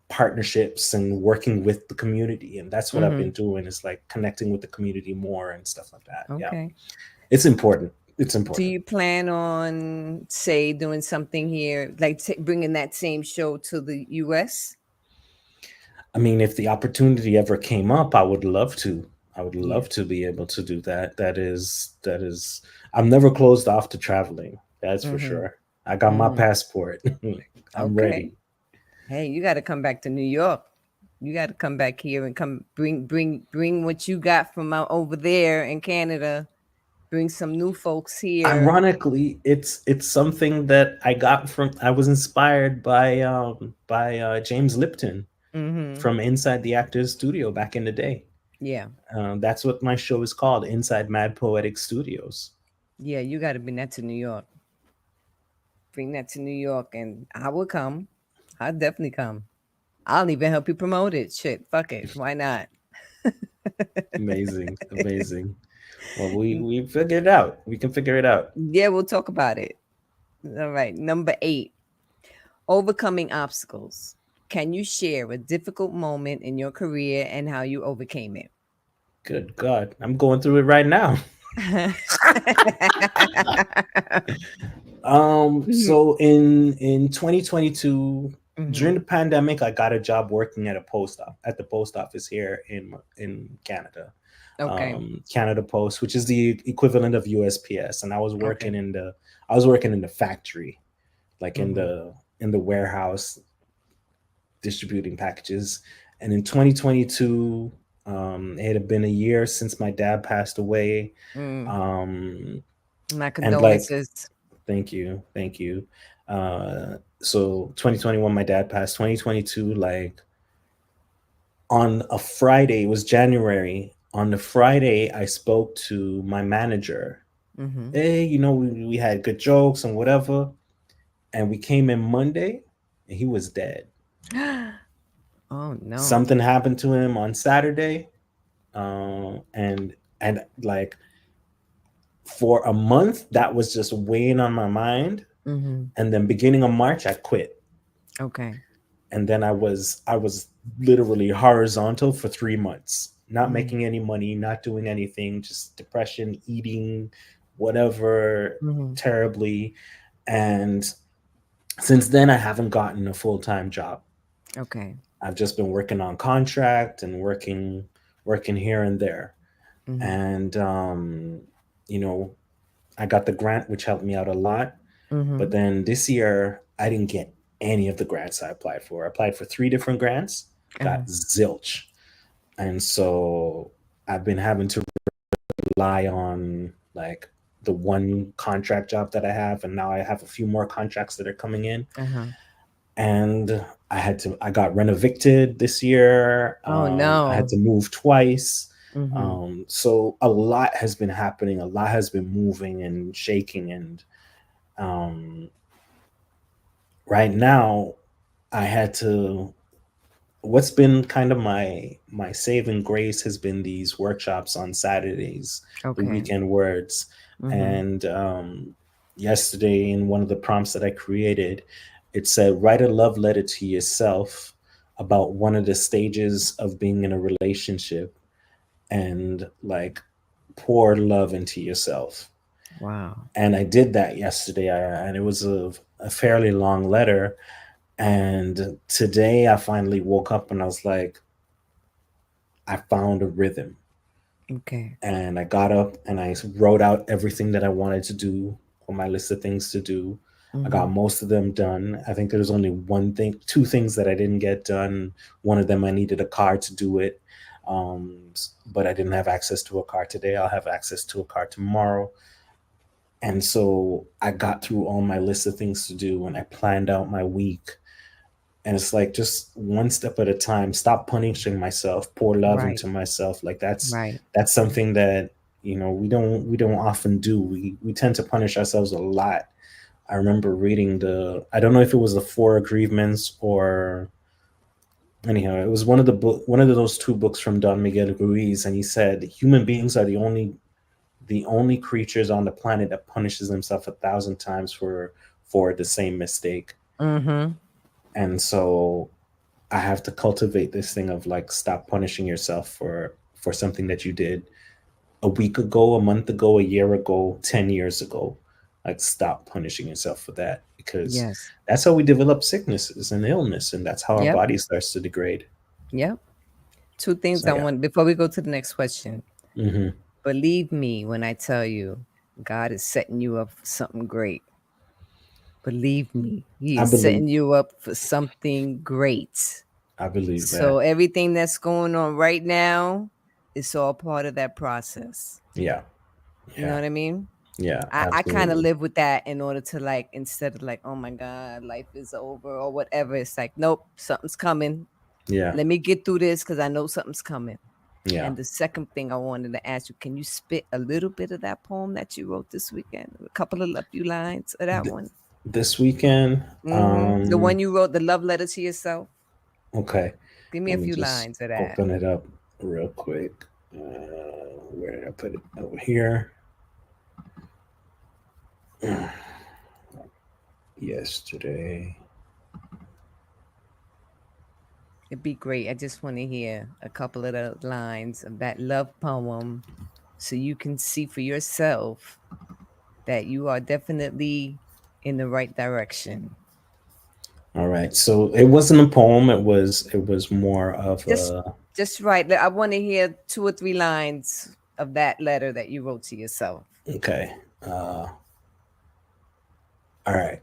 partnerships and working with the community. And that's what I've Mm-hmm. been doing, is like connecting with the community more and stuff like that. Yeah, Okay. it's important. It's Do important. you plan on, say, doing something here, like bringing that same show to the U.S.? I mean, if the opportunity ever came up, I would love to. I would Yeah. love to be able to do that. That is I'm never closed off to traveling. That's for Mm-hmm. sure. I got my Mm. passport. I'm Okay. ready. Hey, you got to come back to New York. You got to come back here and come bring what you got from out over there in Canada. Bring some new folks here. Ironically, it's something that I was inspired by James Lipton Mm-hmm. from Inside the Actors Studio back in the day. Yeah. That's what my show is called, Inside Mad Poetic Studios. Yeah, you got to bring that to New York. Bring that to New York, and I will come. I'll definitely come. I'll even help you promote it. Shit, fuck it. Why not? Amazing, amazing. Well, we figured it out. We can figure it out. Yeah, we'll talk about it. All right. Number 8, overcoming obstacles. Can you share a difficult moment in your career and how you overcame it? Good God, I'm going through it right now. Mhm, So in 2022, during mhm. the pandemic, I got a job working at the post office here in Canada, Okay. Canada Post, which is the equivalent of USPS, and Okay. I was working in the factory, like Mhm. in the warehouse, distributing packages. And in 2022, it had been a year since my dad passed away. Mm. Um, My and like, condolences. thank you, thank you. So 2021, my dad passed. 2022, like on a Friday, it was January. On the Friday, I spoke to my manager. Mhm. Hey, we had good jokes and whatever. And we came in Monday, and he was dead. Oh no. Something happened to him on Saturday, and like for a month that was just weighing on my mind. Mhm. And then beginning of March, I quit, Okay. and then I was literally horizontal for 3 months, not Mhm. making any money, not doing anything, just depression, eating whatever Mhm. terribly. And since then, I haven't gotten a full-time job. Okay. I've just been working on contract and working here and there. Mhm. And you know, I got the grant, which helped me out a lot. But Mhm. then this year, I didn't get any of the grants I applied for. I applied for 3 different grants, Uh-huh. got zilch, and so I've been having to rely on like the one contract job that I have, and now I have a few more contracts that are coming in. Uh-huh. And I got renovicted this year. Oh I had no. to move twice. Mhm. So a lot has been happening. A lot has been moving and shaking. And um, right now, I had to. What's been kind of my saving grace has been these workshops on Saturdays, the Okay. weekend words. Mhm. And yesterday, in one of the prompts that I created, it said, write a love letter to yourself about one of the stages of being in a relationship, and like pour love into yourself. Wow. And I did that yesterday, and it was a fairly long letter. And today I finally woke up and I was like, I found a rhythm. Okay. And I got up and I wrote out everything that I wanted to do on my list of things to do. I got Mhm. most of them done. I think there's only two things that I didn't get done. One of them I needed a car to do it, um, but I didn't have access to a car today. I'll have access to a car tomorrow. And so I got through all my list of things to do, and I planned out my week. And it's like just one step at a time. Stop punishing myself. Pour love Right. into myself. Like Right. that's something that we don't often do. We tend to punish ourselves a lot. I remember reading I don't know if it was the Four Agreements or anyhow, it was one of those two books from Don Miguel Ruiz, and he said human beings are the only creatures on the planet that punishes themselves 1,000 times for the same mistake. Mm-hmm. And so I have to cultivate this thing of like stop punishing yourself for something that you did a week ago, a month ago, a year ago, 10 years ago. Like stop punishing yourself for that, because Yes. that's how we develop sicknesses and illness, and that's how our Yep. body starts to degrade. Yep. Two things So I yeah. want before we go to the next question. Hmm. Believe me when I tell you, God is setting you up for something great. Believe me, He I is believe setting you up for something great. I believe So that. everything that's going on right now is all part of that process. Yeah. You know Yeah. what I mean? Yeah, I kind of absolutely. live with that in order to like, instead of like, oh my God, life is over or whatever, it's like, nope, something's coming. Yeah. Let me get through this because I know something's coming. Yeah. And the second thing I wanted to ask you, can you spit a little bit of that poem that you wrote this weekend? A few lines of that Th- one. this weekend, The one you wrote, the love letter to yourself. okay, Give me a let me few just lines of that. open it up real quick. Where did I put it? Over here. Yesterday. It'd be great. I just want to hear a couple of the lines of that love poem so you can see for yourself that you are definitely in the right direction. All right. So it wasn't a poem. It was more of Just a. just right. I want to hear two or three lines of that letter that you wrote to yourself. Okay. All right.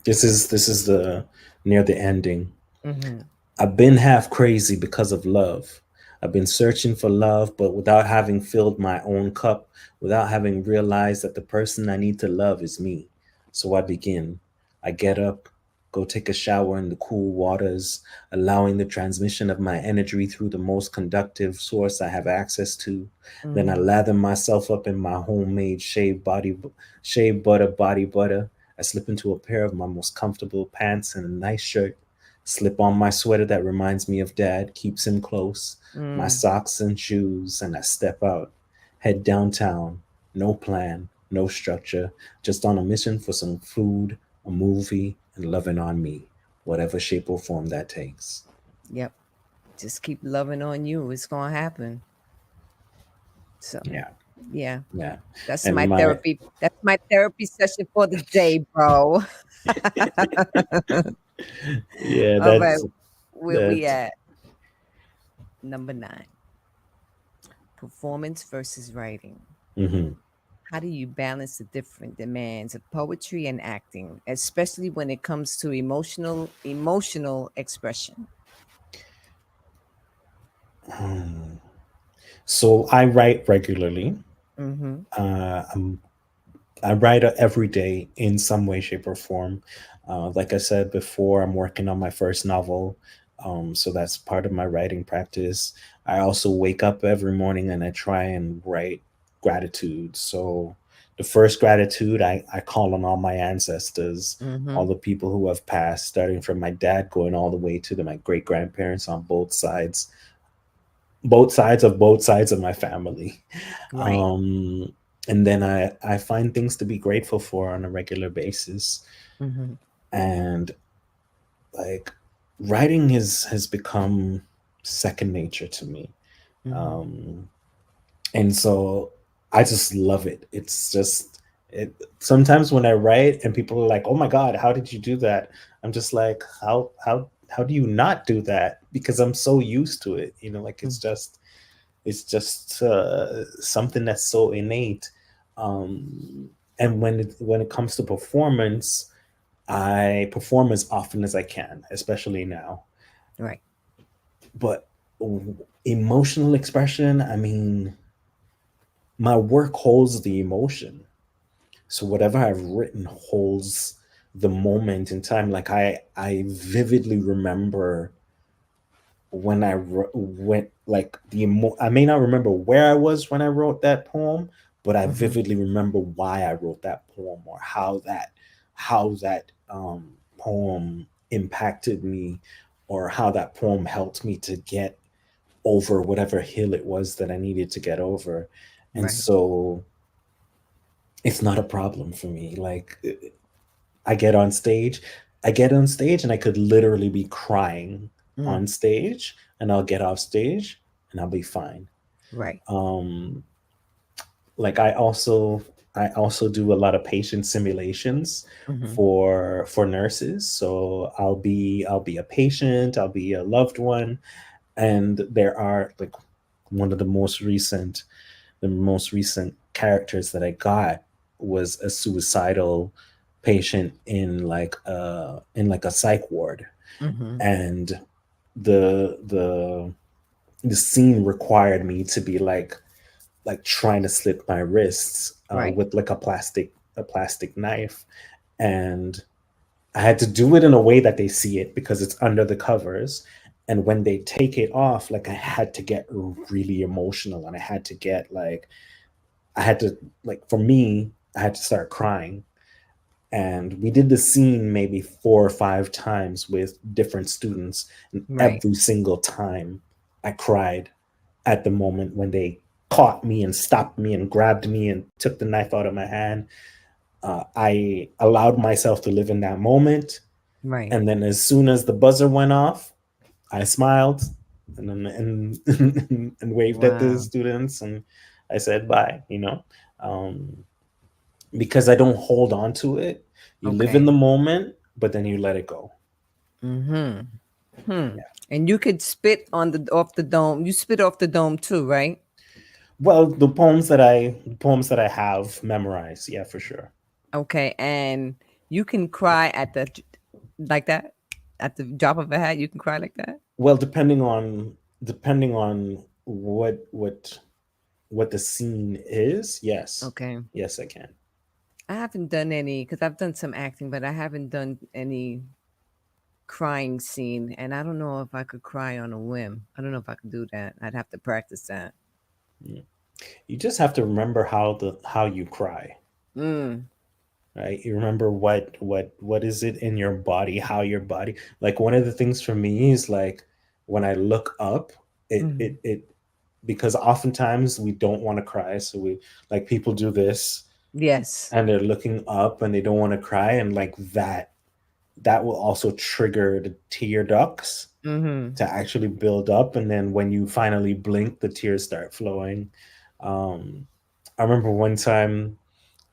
This is the near the ending. Mm-hmm. I've been half crazy because of love. I've been searching for love, but without having filled my own cup, without having realized that the person I need to love is me. So I begin. I get up, go take a shower in the cool waters, allowing the transmission of my energy through the most conductive source I have access to. Then I Mm-hmm. lather myself up in my homemade shea butter body butter. I slip into a pair of my most comfortable pants and a nice shirt, slip on my sweater that reminds me of dad, keeps him close, my Mm. socks and shoes, and I step out, head downtown. No plan, no structure, just on a mission for some food, a movie, and loving on me, whatever shape or form that takes. Yep. Just keep loving on you. It's gonna happen. So Yeah, yeah, yeah. that's And my my, therapy. That's my therapy session for the day, bro. yeah, All right, that's, where we that. at? Number 9. Performance versus writing. Hmm. How do you balance the different demands of poetry and acting, especially when it comes to emotional expression? So I write regularly. Mm-hmm. I'm I write every day in some way, shape, or form. Like I said before, I'm working on my first novel, so that's part of my writing practice. I also wake up every morning and I try and write gratitude. So the first gratitude, I call on all my ancestors, Mm-hmm. all the people who have passed, starting from my dad, going all the way to my great grandparents on both sides of my family. Right. um and then I find things to be grateful for on a regular basis. Mm-hmm. And like writing has become second nature to me. Mm-hmm. um and so I just love it. It's just it Sometimes when I write and people are like, oh my god, how did you do that? I'm just like, how do you not do that? Because I'm so used to it, like it's just something that's so innate. um, and when it comes to performance, I perform as often as I can, especially now. Right. But emotional expression, I mean, my work holds the emotion. So whatever I've written holds the moment in time. Like I vividly remember when went like I may not remember where I was when I wrote that poem, but I Hmm. vividly remember why I wrote that poem, or how that poem impacted me, or how that poem helped me to get over whatever hill it was that I needed to get over. And Right. so it's not a problem for me. Like I get on stage, I get on stage and I could literally be crying Mm. on stage, and I'll get off stage and I'll be fine. Right. Um like I also do a lot of patient simulations Hmm. for nurses. So I'll be a patient, I'll be a loved one, and there are like one of the most recent characters that I got was a suicidal patient in like a psych ward. Hmm. And the the the scene required me to be like trying to slit my wrists Right. with like a plastic knife. And I had to do it in a way that they see it because it's under the covers. And when they take it off, like I had to get really emotional, and I had to, like, for me, I had to start crying. And we did the scene maybe 4 or 5 times with different students. And Right. every single time I cried at the moment when they caught me and stopped me and grabbed me and took the knife out of my hand. I allowed myself to live in that moment. Right. And then as soon as the buzzer went off, I smiled and and waved at the Wow. students, and I said bye, um, because I don't hold on to it. You live in Okay. the moment, but then you let it go. Hmm. Hmm. Yeah. And you could spit on the off the dome. You spit off the dome too, right? Well, the poems that I have memorized, yeah, for sure. Okay. And you can cry at the like that at the drop of a hat. You can cry like that. Well, depending on what the scene is, yes, Okay. yes, I can. I haven't done any because I've done some acting, but I haven't done any crying scene, and I don't know if I could cry on a whim. I don't know if I could do that. I'd have to practice that. Mm. You just have to remember how you cry, Mm. right? You remember what is it in your body, how your body. Like one of the things for me is like when I look up, Hmm. it because oftentimes we don't want to cry, so we like people do this Yes. and they're looking up and they don't want to cry, and like that will also trigger the tear ducts Hmm. to actually build up, and then when you finally blink the tears start flowing. um I remember one time,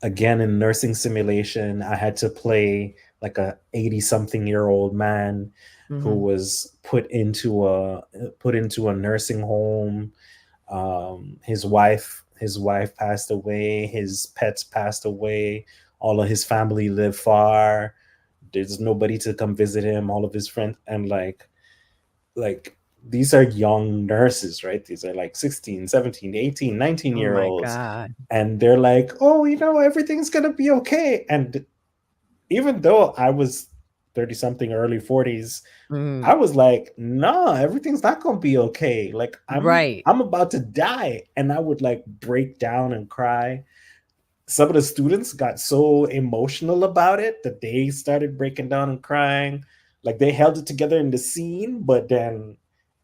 again in nursing simulation, I had to play like a 80 something year old man who Hmm. was put into a nursing home. His wife passed away, his pets passed away, all of his family live far, there's nobody to come visit him, all of his friends, and like these are young nurses, right? These are like 16, 17, 18, 19 Oh year my olds. God. And they're like, oh, everything's going to be okay. And even though I was 30 something, early 40s, Hmm. I was like, no, everything's not going to be okay. Like Right. I'm about to die. And I would like break down and cry. Some of the students got so emotional about it that they started breaking down and crying. Like they held it together in the scene, but then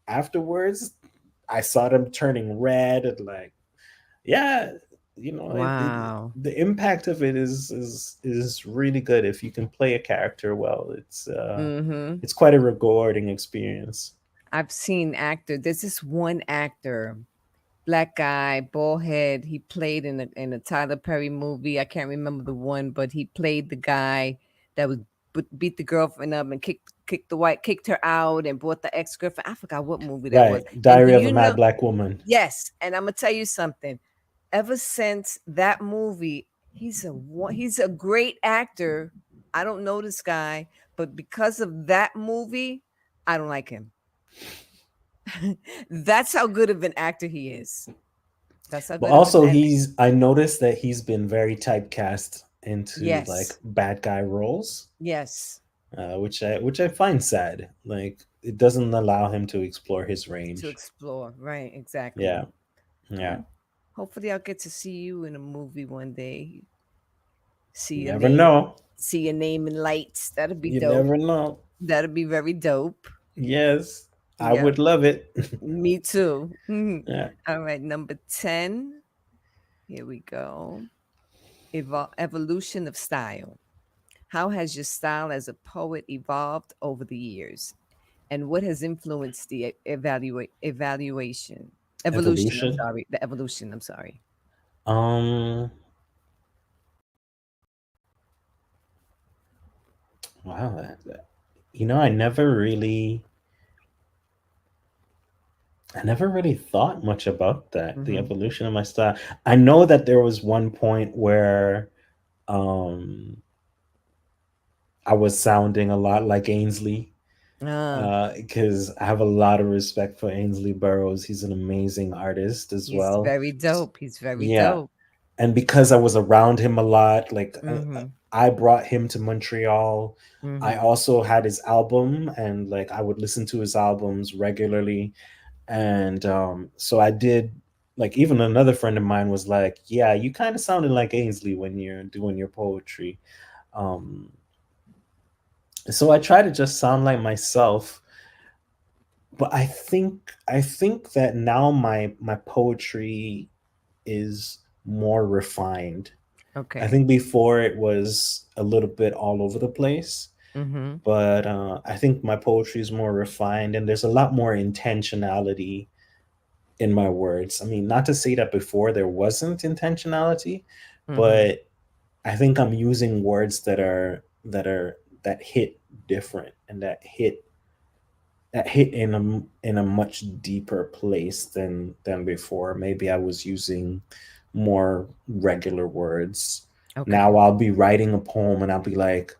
afterwards, I saw them turning red and like, yeah, Wow. the impact of it is really good if you can play a character well. Hmm. It's quite a rewarding experience. I've seen actor. There's this one actor, black guy, bald head. He played in a Tyler Perry movie. I can't remember the one, but he played the guy that was beat the girlfriend up and kicked her out and brought the ex girlfriend. I forgot what movie that was. Right, And do Diary of a you Mad know? Black Woman. Yes, and I'm gonna tell you something. Ever since that movie, he's a great actor. I don't know this guy, but because of that movie, I don't like him. That's how good of an actor he is. That's how But good of an also, and I noticed that he's been very typecast into like yes, bad guy roles. yes. which I find sad. Like it doesn't allow him to explore his To range. explore. Right, exactly. Yeah, yeah. Well, hopefully I'll get to see you in a movie one day. See You your never name. know. See your name in lights. That'll be You dope. never know. That'll be very dope. Yes, I Yep. would love it. Me too. Yeah. All right, number 10. Here we go. Evolution of style. How has your style as a poet evolved over the years? And what has influenced the evolution, I'm Evolution. sorry, the evolution, I'm sorry. Um. Wow. You know, I never really thought much about that. The Mm-hmm. evolution of my style. I know that there was one point where um I was sounding a lot like Ainsley, Ah, because I have a lot of respect for Ainsley Burroughs. He's an amazing artist as he's well. very dope. He's very Yeah, dope. and because I was around him a lot, like Mm-hmm. I brought him to Montreal. I Mm-hmm. also had his album, and like I would listen to his albums regularly. And so I did. Like even another friend of mine was like, "Yeah, you kind of sounded like Ainsley when you're doing your poetry." Um, so I try to just sound like myself, but I think that now my poetry is more refined. I Okay. think before it was a little bit all over the place, Mm-hmm. but I think my poetry is more refined, and there's a lot more intentionality in my words. I mean, not to say that before there wasn't intentionality, Mm-hmm. but I think I'm using words that hit different, and that hit in a much deeper place than before. Maybe I was using more regular words. Okay. Now I'll be writing a poem and I'll be like,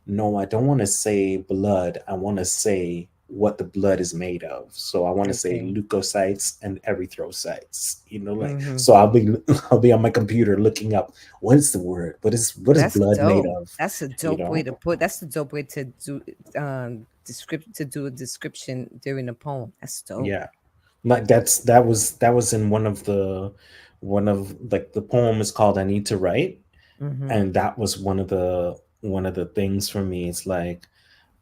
no, I don't want to say blood. I want to say what the blood is made of. So I want to say Okay. leukocytes and erythrocytes. Like Mm-hmm. so I'll be on my computer looking up what is the word? What is That's blood made dope. of? That's a You dope way know? to put. That's a dope way to do to do a description during a poem. That's dope. Yeah. Like that was in one of like the poem is called I Need to Write, Mm-hmm. and that was one of the things for me. It's like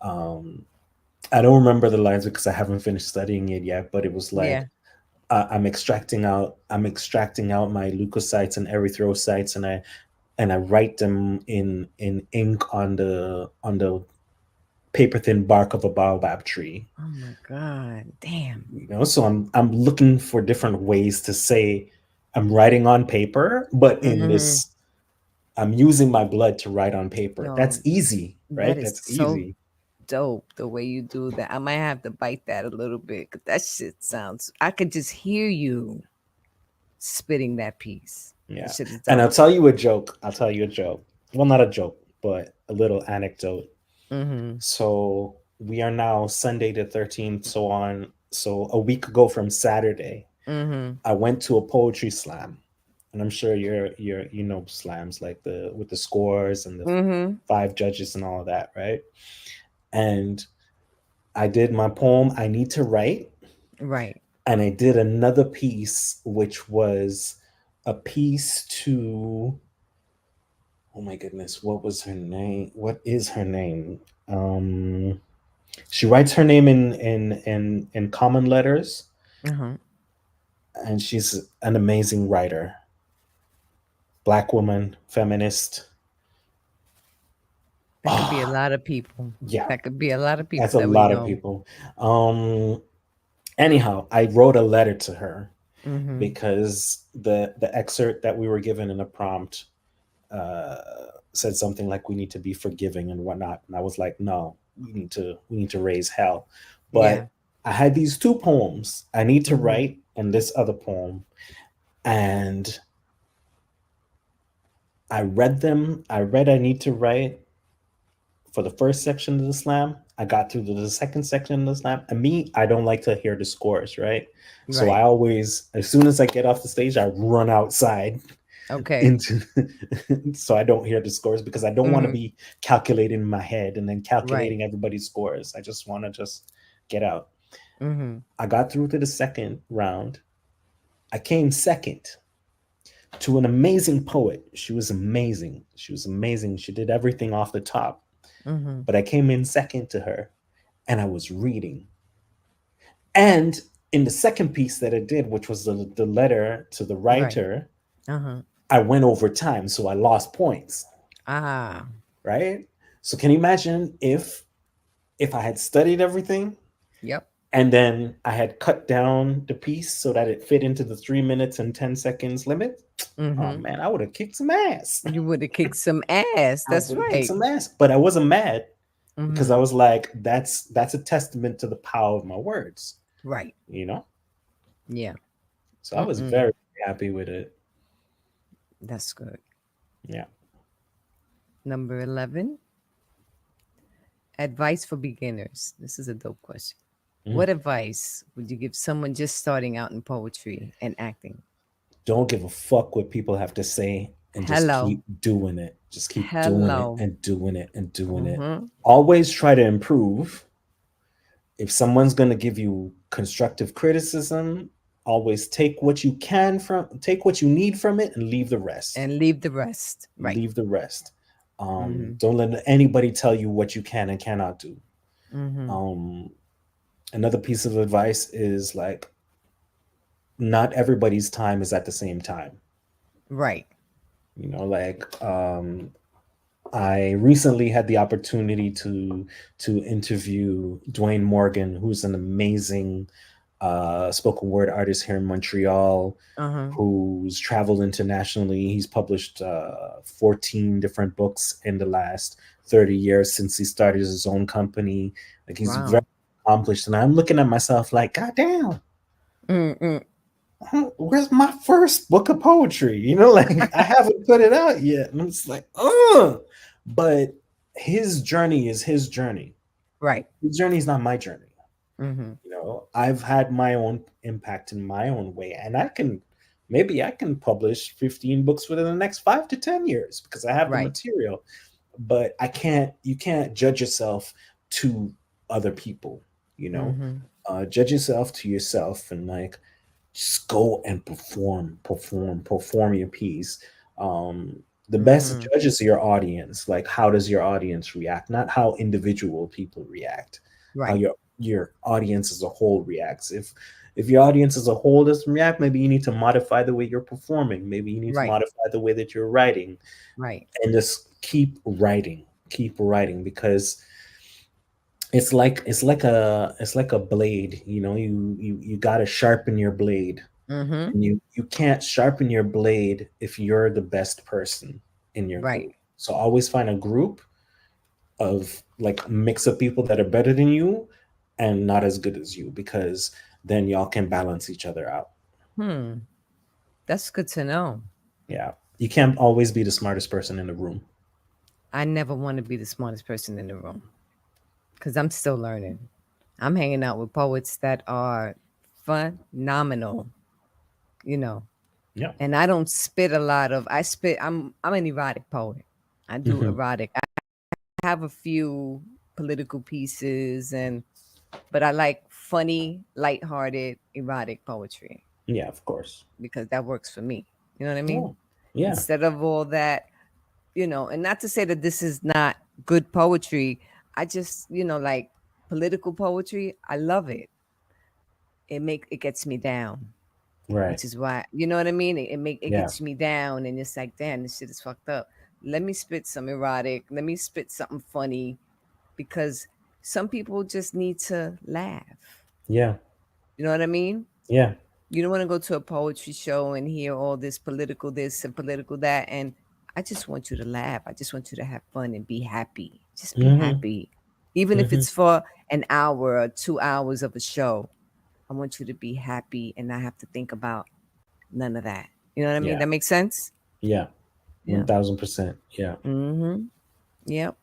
um I don't remember the lines because I haven't finished studying it yet, but it was like Yeah. I'm extracting out my leukocytes and erythrocytes, and I write them in ink on the paper thin bark of a baobab tree. Oh my God. Damn. So I'm looking for different ways to say I'm writing on paper, but in Mm-hmm. this I'm using my blood to write on paper. Yo, That's easy, that right? is That's so easy. dope the way you do that. I might have to bite that a little bit because that shit sounds. I could just hear you spitting that piece. That Yeah. shit is And I'll dope. tell you a joke. I'll tell you a joke. Well, not a joke, but a little anecdote. Mm-hmm. So we are now Sunday the 13th, so a week ago from Saturday, Mm-hmm. I went to a poetry slam. And I'm sure slams like the with the scores and the Mm-hmm. five judges and all of that, right? And I did my poem I Need to Write, Right. and I did another piece which was a piece to, oh my goodness, what was her name? What is her name? Um she writes her name in common letters, Uh-huh. and she's an amazing writer. Black woman, feminist. That could be a Ah, lot of people. yeah, That could be a lot of people that's a that we lot of know. people. Um Anyhow, I wrote a letter to her Mm-hmm. because the excerpt that we were given in the prompt uh, said something like we need to be forgiving and whatnot, and I was like, no, we need to raise hell. Yeah. But I had these two poems I Need to Mm-hmm. Write and this other poem, and I read them. I read I Need to Write for the first section of the slam. I got through to the second section of the slam. And me, I don't like to hear the scores, right? So I Right. always, as soon as I get off the stage, I run outside Okay. into so I don't hear the scores because I don't want to Mm-hmm. be calculating in my head and then Right. calculating everybody's scores. I just want to just get out. Mm-hmm. I got through to the second round. I came second to an amazing poet. She was amazing. She was amazing. She did everything off the top. Mm-hmm. But I came in second to her and I was reading. And in the second piece that I did, which was the letter to the Right. writer, Uh-huh. I went over time. So I lost points, Ah. right? So can you imagine if I had studied everything Yep. and then I had cut down the piece so that it fit into the 3 minutes and 10 seconds limit? Oh Mm-hmm. man, I would have kicked some ass. You would have kicked some ass. I That's would have kicked right. some ass. But I wasn't mad because I Mm-hmm. was like, that's a testament to the power of my words, Right. you know? Yeah. So I was Mm-mm. very happy with it. That's good. Yeah. Number 11, advice for beginners. This is a dope question. Mm. What advice would you give someone just starting out in poetry and acting? Don't give a fuck what people have to say and just Hello. keep doing it. Just keep doing it Hello. and doing it and doing it. Mm-hmm. Always try to improve. If someone's going to give you constructive criticism, always take what you need from it and leave the rest. And leave the rest. Right. Leave the rest. Mm-hmm. Don't let anybody tell you what you can and cannot do. Mm-hmm. Um, Another piece of advice is like, not everybody's time is at the same time. Right. Like I recently had the opportunity to interview Dwayne Morgan, who's an amazing spoken word artist here in Montreal, Uh-huh. who's traveled internationally. He's published 14 different books in the last 30 years since he started his own company. Like he's very Wow. accomplished, and I'm looking at myself like, God damn, Mm-mm. where's my first book of poetry? Like I haven't put it out yet. And I'm just like, but his journey is his journey. Right. His journey is not my journey. Mm-hmm. I've had my own impact in my own way, and maybe I can publish 15 books within the next 5 to 10 years because I have the Right. material. But you can't judge yourself to other people, you know, Mm-hmm. judge yourself to yourself and like, just go and perform your piece. Um, the best Mm-hmm. judge is your audience. Like, how does your audience react? Not how individual people react. How Right. your audience as a whole reacts. If your audience as a whole doesn't react, maybe you need to modify the way you're performing. Maybe you need to Right. modify the way that you're writing, Right. and just keep writing because it's like a blade. You got to sharpen your blade, Mm-hmm. and you can't sharpen your blade if you're the best person in your Right. group. So always find a group of like a mix of people that are better than you and not as good as you, because then y'all can balance each other out. Hmm. That's good to know. Yeah, you can't always be the smartest person in the room. I never want to be the smartest person in the room because I'm still learning. I'm hanging out with poets that are phenomenal, you know. Yeah. And I don't spit a lot of. I spit. I'm an erotic poet. I do Hmm. erotic. I have a few political pieces, but I like funny, lighthearted, erotic poetry Yeah, of course. because that works for me. You know what I Yeah. mean? Yeah. Instead of all that, and not to say that this is not good poetry. I just, like political poetry, I love it. It gets me down, Right. which is why, you know what I mean? It Yeah. gets me down, and it's like, damn, this shit is fucked up. Let me spit some erotic. Let me spit something funny, because some people just need to laugh. Yeah. You know what I mean? Yeah. You don't want to go to a poetry show and hear all this political this and political that. And I just want you to laugh. I just want you to have fun and be happy. Just be Hmm. happy. Even if Hmm. it's for an hour or 2 hours of a show, I want you to be happy and not have to think about none of that. You know what I mean? Yeah. That makes sense? Yeah. Yeah. 1000%. Yeah. Mm-hmm. Yep.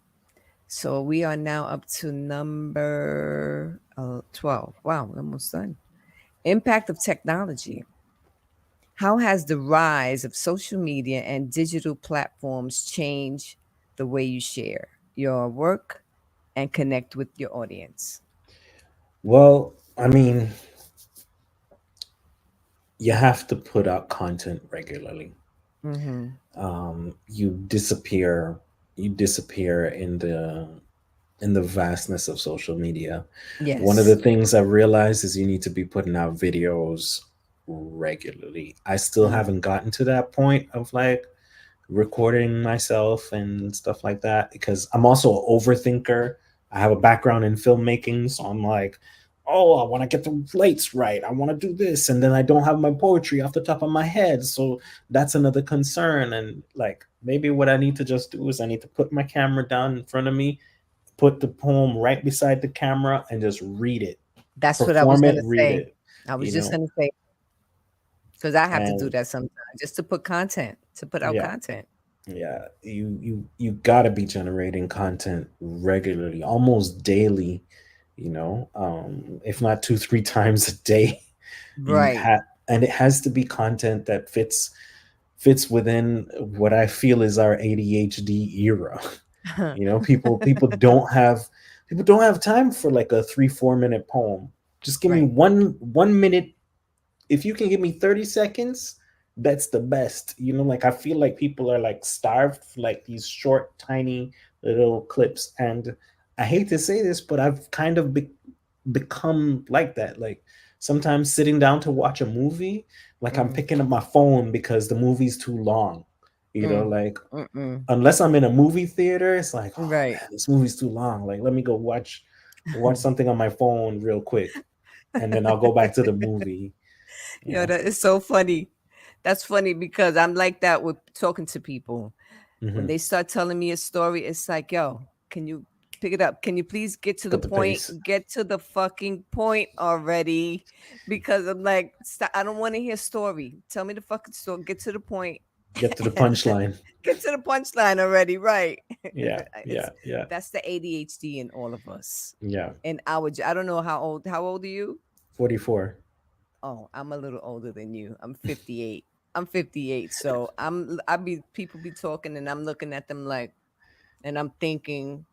So we are now up to number 12. Wow, we're almost done. Impact of technology. How has the rise of social media and digital platforms changed the way you share your work and connect with your audience? Well, I mean, you have to put out content regularly. Mm-hmm. You disappear. You disappear in the vastness of social media. One of the Yes. things I've realized is you need to be putting out videos regularly. I still Mm. haven't gotten to that point of like recording myself and stuff like that because I'm also an overthinker. I have a background in filmmaking, so I'm like, oh, I want to get the plates right. I want to do this, and then I don't have my poetry off the top of my head, so that's another concern. And like maybe what I need to just do is I need to put my camera down in front of me, put the poem right beside the camera, and just read it, That's what I was perform it, gonna read say. it, I was you just know. gonna say because I have to do And that sometimes just to put content, to put out yeah, content. yeah, you got to be generating content regularly, almost daily, if not 2 3 times a day. you Right. have And it has to be content that fits within what I feel is our ADHD era. People don't have time for like a 3 4 minute poem. Just give me Right. 1 minute. If you can give me 30 seconds, that's the best. Like I feel like people are like starved for like these short, tiny little clips. And I hate to say this, but I've kind of become like that. Like sometimes sitting down to watch a movie, like I'm Mm. picking up my phone because the movie's too long. Mm. Like Mm-mm. unless I'm in a movie theater, it's like, oh Right. man, this movie's too long. Like let me go watch something on my phone real quick, and then I'll go back to the movie. You Yo, know. that is so funny. That's funny because I'm like that with talking to people. When Hmm. they start telling me a story, it's like, yo, can you pick it up? Can you please get to Pick the up the point? pace. Get to the fucking point already. Because I'm like, I don't want to hear story. Tell me the fucking story. Get to the point. Get to the punchline. Get to the punchline already, right? Yeah, It's yeah, yeah, that's the ADHD in all of us. yeah. And I don't know how old are you? 44. Oh, I'm a little older than you. I'm 58. I'm 58. So I be people be talking and I'm looking at them like and I'm thinking,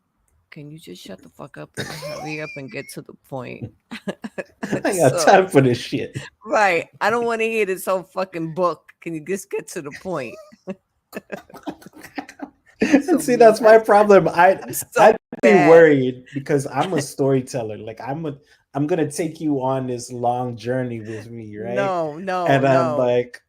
can you just shut the fuck up and hurry up and get to the point? I got So time for this shit. right. I don't want to hear this whole fucking book. Can you just get to the point? I'm And so see, mean. that's my problem. I'm I'd so be bad. worried because I'm a storyteller. Like I'm gonna take you on this long journey with me, right? No, no, And I'm no, like,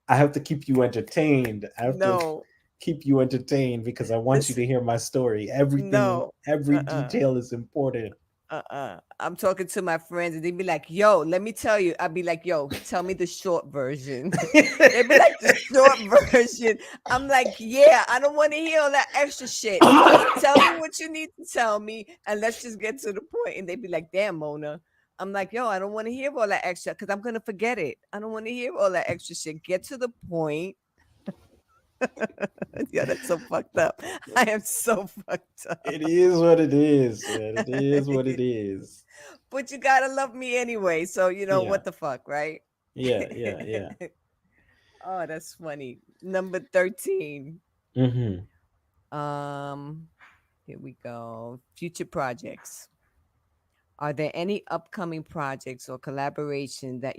I have to keep you entertained. I have to no. keep you entertained because I want you This to hear my story. Everything, no. every Uh-uh. detail is important. I'm talking to my friends and they'd be like, yo, let me tell you. I'd be like, yo, tell me the short version. They'd be like, the short version. I'm like, yeah, I don't want to hear all that extra shit. Just tell me what you need to tell me and let's just get to the point. And they'd be like, damn, Mona. I'm like, yo, I don't want to hear all that extra because I'm going to forget it. I don't want to hear all that extra shit. Get to the point. Yeah, that's so fucked up. I am so fucked It up. is what it is, man. It is what it is. But you gotta love me anyway. So Yeah, what the fuck, right? yeah, yeah, yeah. Oh, that's funny. Number 13. Hmm. Um, Here we go. Future projects. Are there any upcoming projects or collaboration that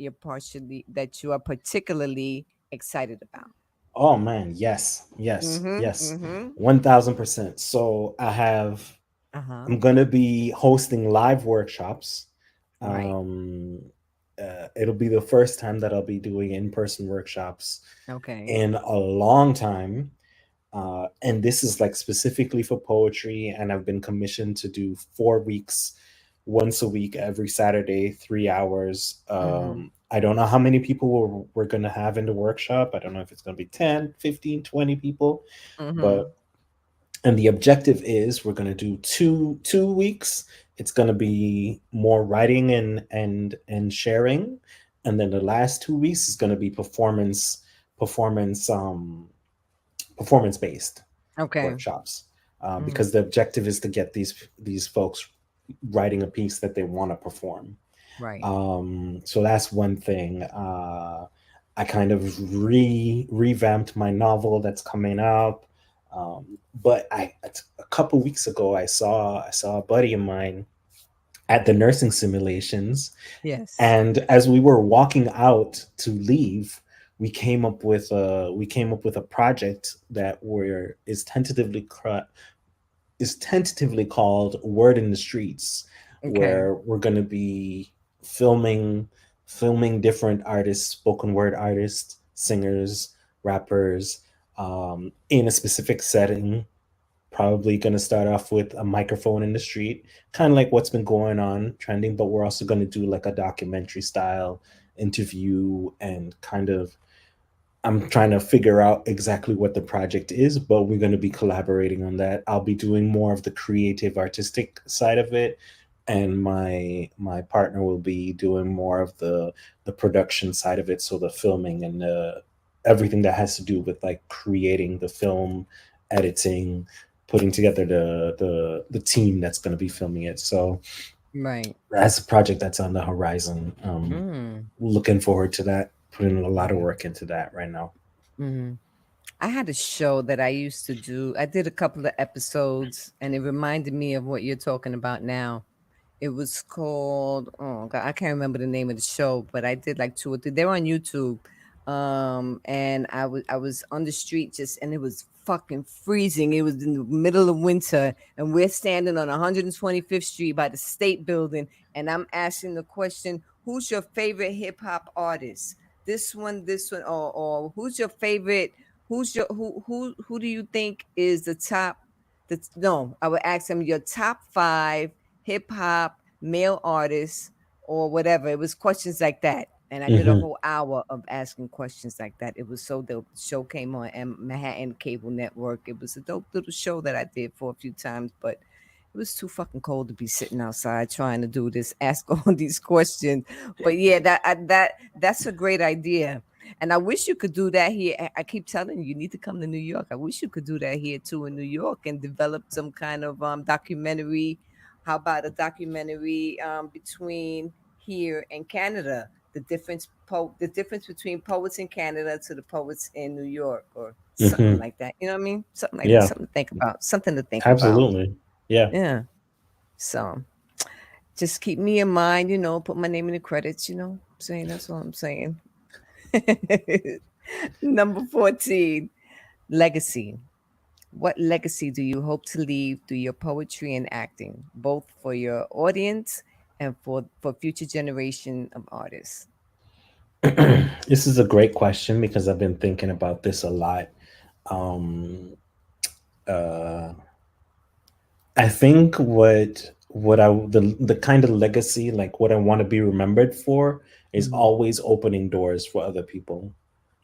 you are particularly excited about? Oh man, yes, yes, Mm-hmm. yes, Mm-hmm. 1000%. So Uh-huh. I'm gonna be hosting live workshops. Right. Um, it'll be the first time that I'll be doing in-person workshops Okay. in a long time. And this is like specifically for poetry, and I've been commissioned to do 4 weeks, once a week, every Saturday, 3 hours. Mm-hmm. I don't know how many people we're going to have in the workshop. I don't know if it's going to be 10, 15, 20 people, Mm-hmm. but and the objective is we're going to do two weeks. It's going to be more writing and sharing, and then the last 2 weeks is going to be performance performance based Okay. workshops, Mm-hmm. because the objective is to get these folks writing a piece that they want to perform. Right. So that's one thing. I kind of revamped my novel that's coming up. But a couple weeks ago, I saw a buddy of mine at the nursing simulations, Yes. and as we were walking out to leave, we came up with a project that where is tentatively called Word in the Streets, Okay. where we're going to be filming different artists, spoken word artists, singers, rappers, in a specific setting. Probably going to start off with a microphone in the street, kind of like what's been going on trending, but we're also going to do like a documentary style interview and kind of, I'm trying to figure out exactly what the project is, but we're going to be collaborating on that. I'll be doing more of the creative artistic side of it, and my partner will be doing more of the production side of it, so the filming and everything that has to do with like creating the film, editing, putting together the team that's going to be filming it. So Right. that's a project that's on the horizon. Mm. Looking forward to that. Putting a lot of Yeah. work into that right now. Mm. I had a show that I used to do. I did a couple of episodes, and it reminded me of what you're talking about now. It was called, oh God, I can't remember the name of the show, but I did like two or three. They're on YouTube. And I was on the street just, and it was fucking freezing. It was in the middle of winter, and we're standing on 125th Street by the State Building, and I'm asking the question, who's your favorite hip hop artist? This one, or who's your favorite? Who's your who do you think is the top? No, I would ask them your top five hip hop male artists or whatever. It was questions like that. And I did a Hmm. whole hour of asking questions like that. It was so dope. The show came on Manhattan Cable Network. It was a dope little show that I did for a few times, but it was too fucking cold to be sitting outside trying to do this, ask all these questions. But yeah, that's a great idea. And I wish you could do that here. I keep telling you, you need to come to New York. I wish you could do that here too in New York and develop some kind of documentary. How about a documentary between here and Canada? The difference between poets in Canada to the poets in New York, or something Hmm. like that. You know what I mean? Something like Yeah, something to think about. Something to think about. absolutely. Yeah. Yeah. So just keep me in mind, put my name in the credits, I'm saying that's all I'm saying. Number 14, legacy. What legacy do you hope to leave through your poetry and acting, both for your audience and for future generation of artists? This is a great question because I've been thinking about this a lot. Um, uh, I think the kind of legacy, like what I want to be remembered for, is Hmm. always opening doors for other people,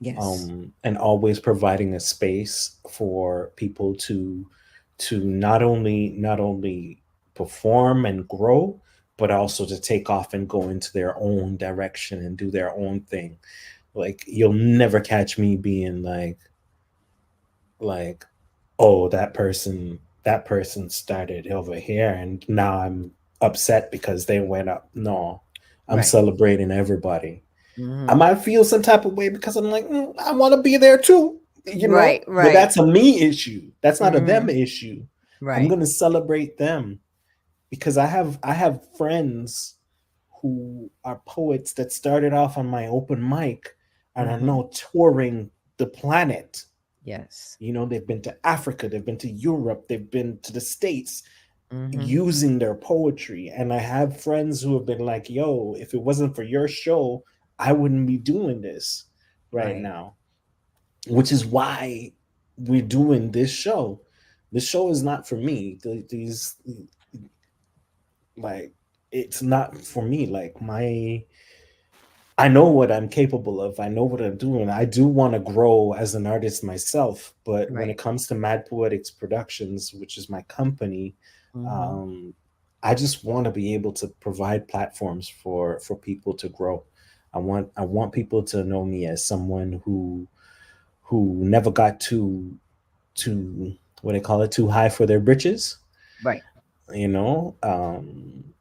Yes. and always providing a space for people to not only perform and grow, but also to take off and go into their own direction and do their own thing. Like you'll never catch me being like, oh, that person started over here and now I'm upset because they went up. No, I'm Right. celebrating everybody. I Hmm. might feel some type of way because I'm like, I want to be there too, Right. but Right. that's a me issue. That's not a them Hmm. issue. I'm Right. going to celebrate them because I have friends who are poets that started off on my open mic and are Hmm. now touring the planet. Yes. They've been to Africa, they've been to Europe, they've been to the States Hmm. using their poetry. And I have friends who have been like, yo, if it wasn't for your show, I wouldn't be doing this right Right. now, which is why we're doing this show. This show is not for me. These, like, it's not for me. Like, I know what I'm capable of. I know what I'm doing. I do want to grow as an artist myself, but when it Right. comes to Mad Poetics Productions, which is my company, Hmm. um, I just want to be able to provide platforms for people to grow. I want people to know me as someone who never got too what they call it, too high for their britches. Right.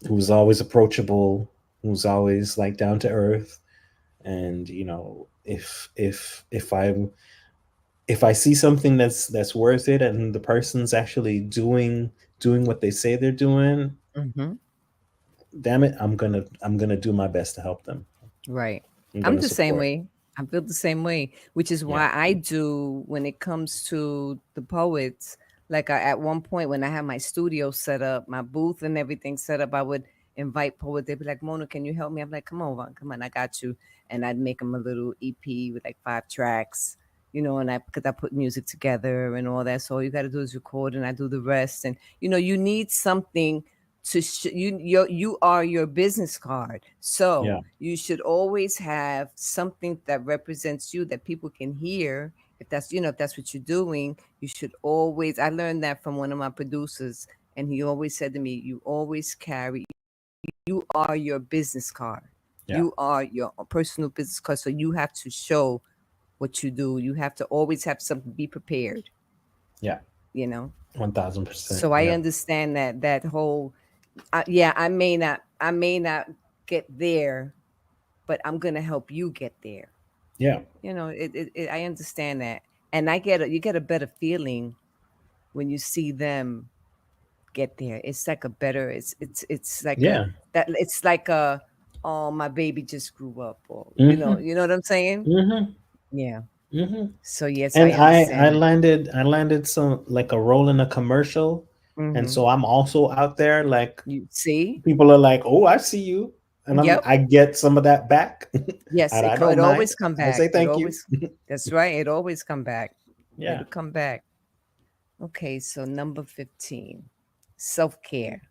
Who's always approachable, who's always like down to earth, and If I see something that's worth it and the person's actually doing what they say they're doing, Mm-hmm. damn it, I'm gonna do my best to help them. Right. I'm I'm gonna the same support. way. I feel the same way, which is Yeah, why I do when it comes to the poets. Like at one point when I had my studio set up, my booth and everything set up, I would invite poets. They'd be like, "Mona, can you help me?" I'm like, "Come on, come on, I got you." And I'd make them a little EP with like 5 tracks, and I because I put music together and all that. So all you got to do is record, and I do the rest. And you need something to you are your business card, so yeah, you should always have something that represents you that people can hear. If that's what you're doing, you should always. I learned that from one of my producers, and he always said to me, you always carry, you are your business card, yeah, you are your personal business card, so you have to show what you do. You have to always have something, be prepared yeah. you know 1000%. so I Yeah, understand that whole. Yeah, I may not get there, but I'm gonna help you get there. yeah, I understand that, and you get a better feeling when you see them get there. It's like a better. It's like a yeah. that. It's like a, oh, my baby just grew up, or Mm-hmm. you know what I'm saying? Mm-hmm. Yeah. Mm-hmm. So yes, And I I understand that. landed I landed some like a role in a commercial, and Mm-hmm. so I'm also out there. Like You see? people are like, "Oh, I see you," and Yep. I get some of that back, Yes, and it I co- don't it mind. always come I back. say It thank you. always. That's right. It always come back. Yeah. It'll come back. Okay, so number 15, self-care.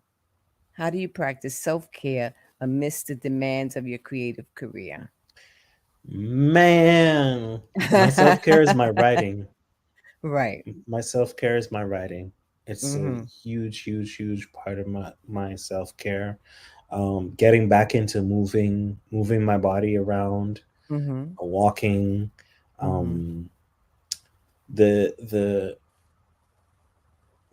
How do you practice self-care amidst the demands of your creative career? Man, my self care is my writing. Right. My self care is my writing. It's a Mm-hmm. huge, huge, huge part of my self care. Getting back into moving my body around, Mm-hmm. walking. Mm-hmm. Um, the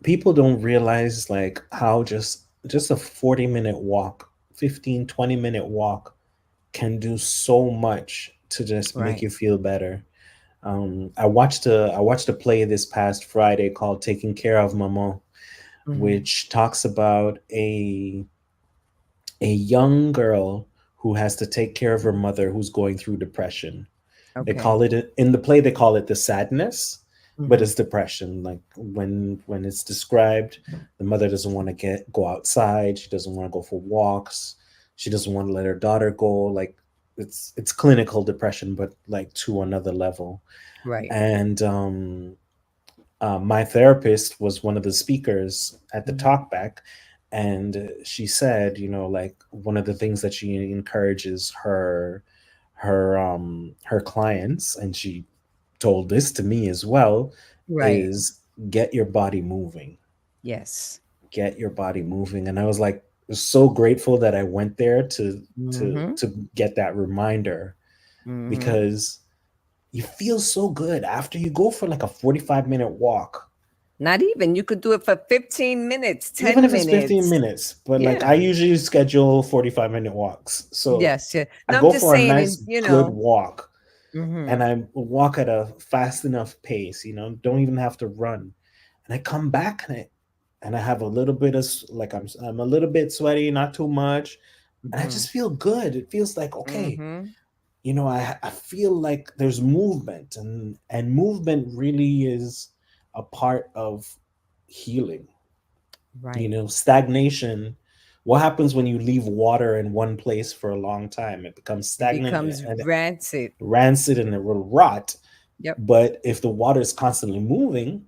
people don't realize like how just a 40-minute walk, 15-20 minute walk can do so much to just make Right. you feel better. I watched a play this past Friday called Taking Care of Maman, Mm-hmm. which talks about a young girl who has to take care of her mother who's going through depression. They Okay. call it in the play, they call it the sadness, but Mm-hmm. it's depression. Like when it's described, the mother doesn't want to go outside, she doesn't want to go for walks, she doesn't want to let her daughter go. Like it's clinical depression, but like to another level. Right. And my therapist was one of the speakers at the Mm-hmm. talkback, and she said, like one of the things that she encourages her clients, and she told this to me as well, Right. is get your body moving. Yes. Get your body moving. And I was like so grateful that I went there to Mm-hmm. to get that reminder, Mm-hmm. because you feel so good after you go for like a 45-minute walk. Not even. You could do it for 15 minutes, Even 10 if it's 15 minutes. minutes, but like I Yeah. usually schedule 45-minute walks. So Yes. Yeah. I No, I'm go just for a saying, nice, and good walk, mm-hmm. and I walk at a fast enough pace, don't even have to run. And I come back, and I have a little bit of like I'm a little bit sweaty, not too much, and I Mm-hmm. just feel good. It feels like okay, Mm-hmm. I feel like there's movement, and movement really is a part of healing. Right. Stagnation, what happens when you leave water in one place for a long time? It becomes It stagnant becomes and rancid. rancid, and it will rot. Yep. But if the water is constantly moving,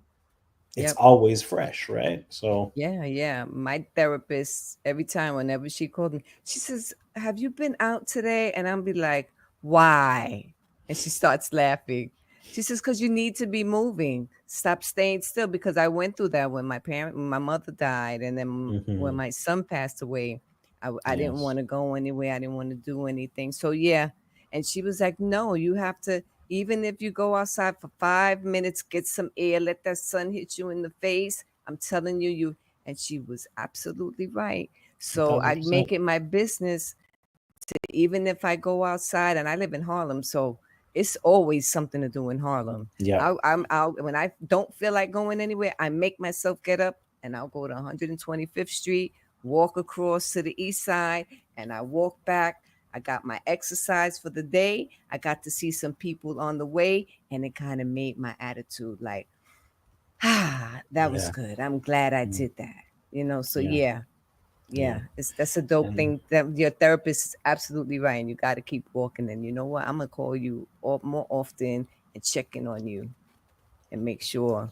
it's Yep. always fresh, right? So Yeah, yeah. My therapist, every time, whenever she called me, she says, "Have you been out today?" And I'll be like, "Why?" And she starts laughing. She says, "Because you need to be moving. Stop staying still." Because I went through that when my mother died, and then when mhm, my son passed away. I didn't yes, want to go anywhere. I didn't want to do anything. So yeah, and she was like, "No, you have to. Even if you go outside for 5 minutes, get some air, let that sun hit you in the face. I'm telling you, you." And she was absolutely right. So I make 1000%. it my business to, even if I go outside, and I live in Harlem, so it's always something to do in Harlem. Yeah. I'll when I don't feel like going anywhere, I make myself get up and I'll go to 125th Street, walk across to the east side, and I walk back. I got my exercise for the day. I got to see some people on the way, and it kind of made my attitude like, that was Yeah. good. I'm glad I Mm, did that. You know, so yeah. yeah, Yeah. yeah, that's a dope And thing. That your therapist is absolutely right, and you got to keep walking. And you know what? I'm gonna call you more often and check in on you and make sure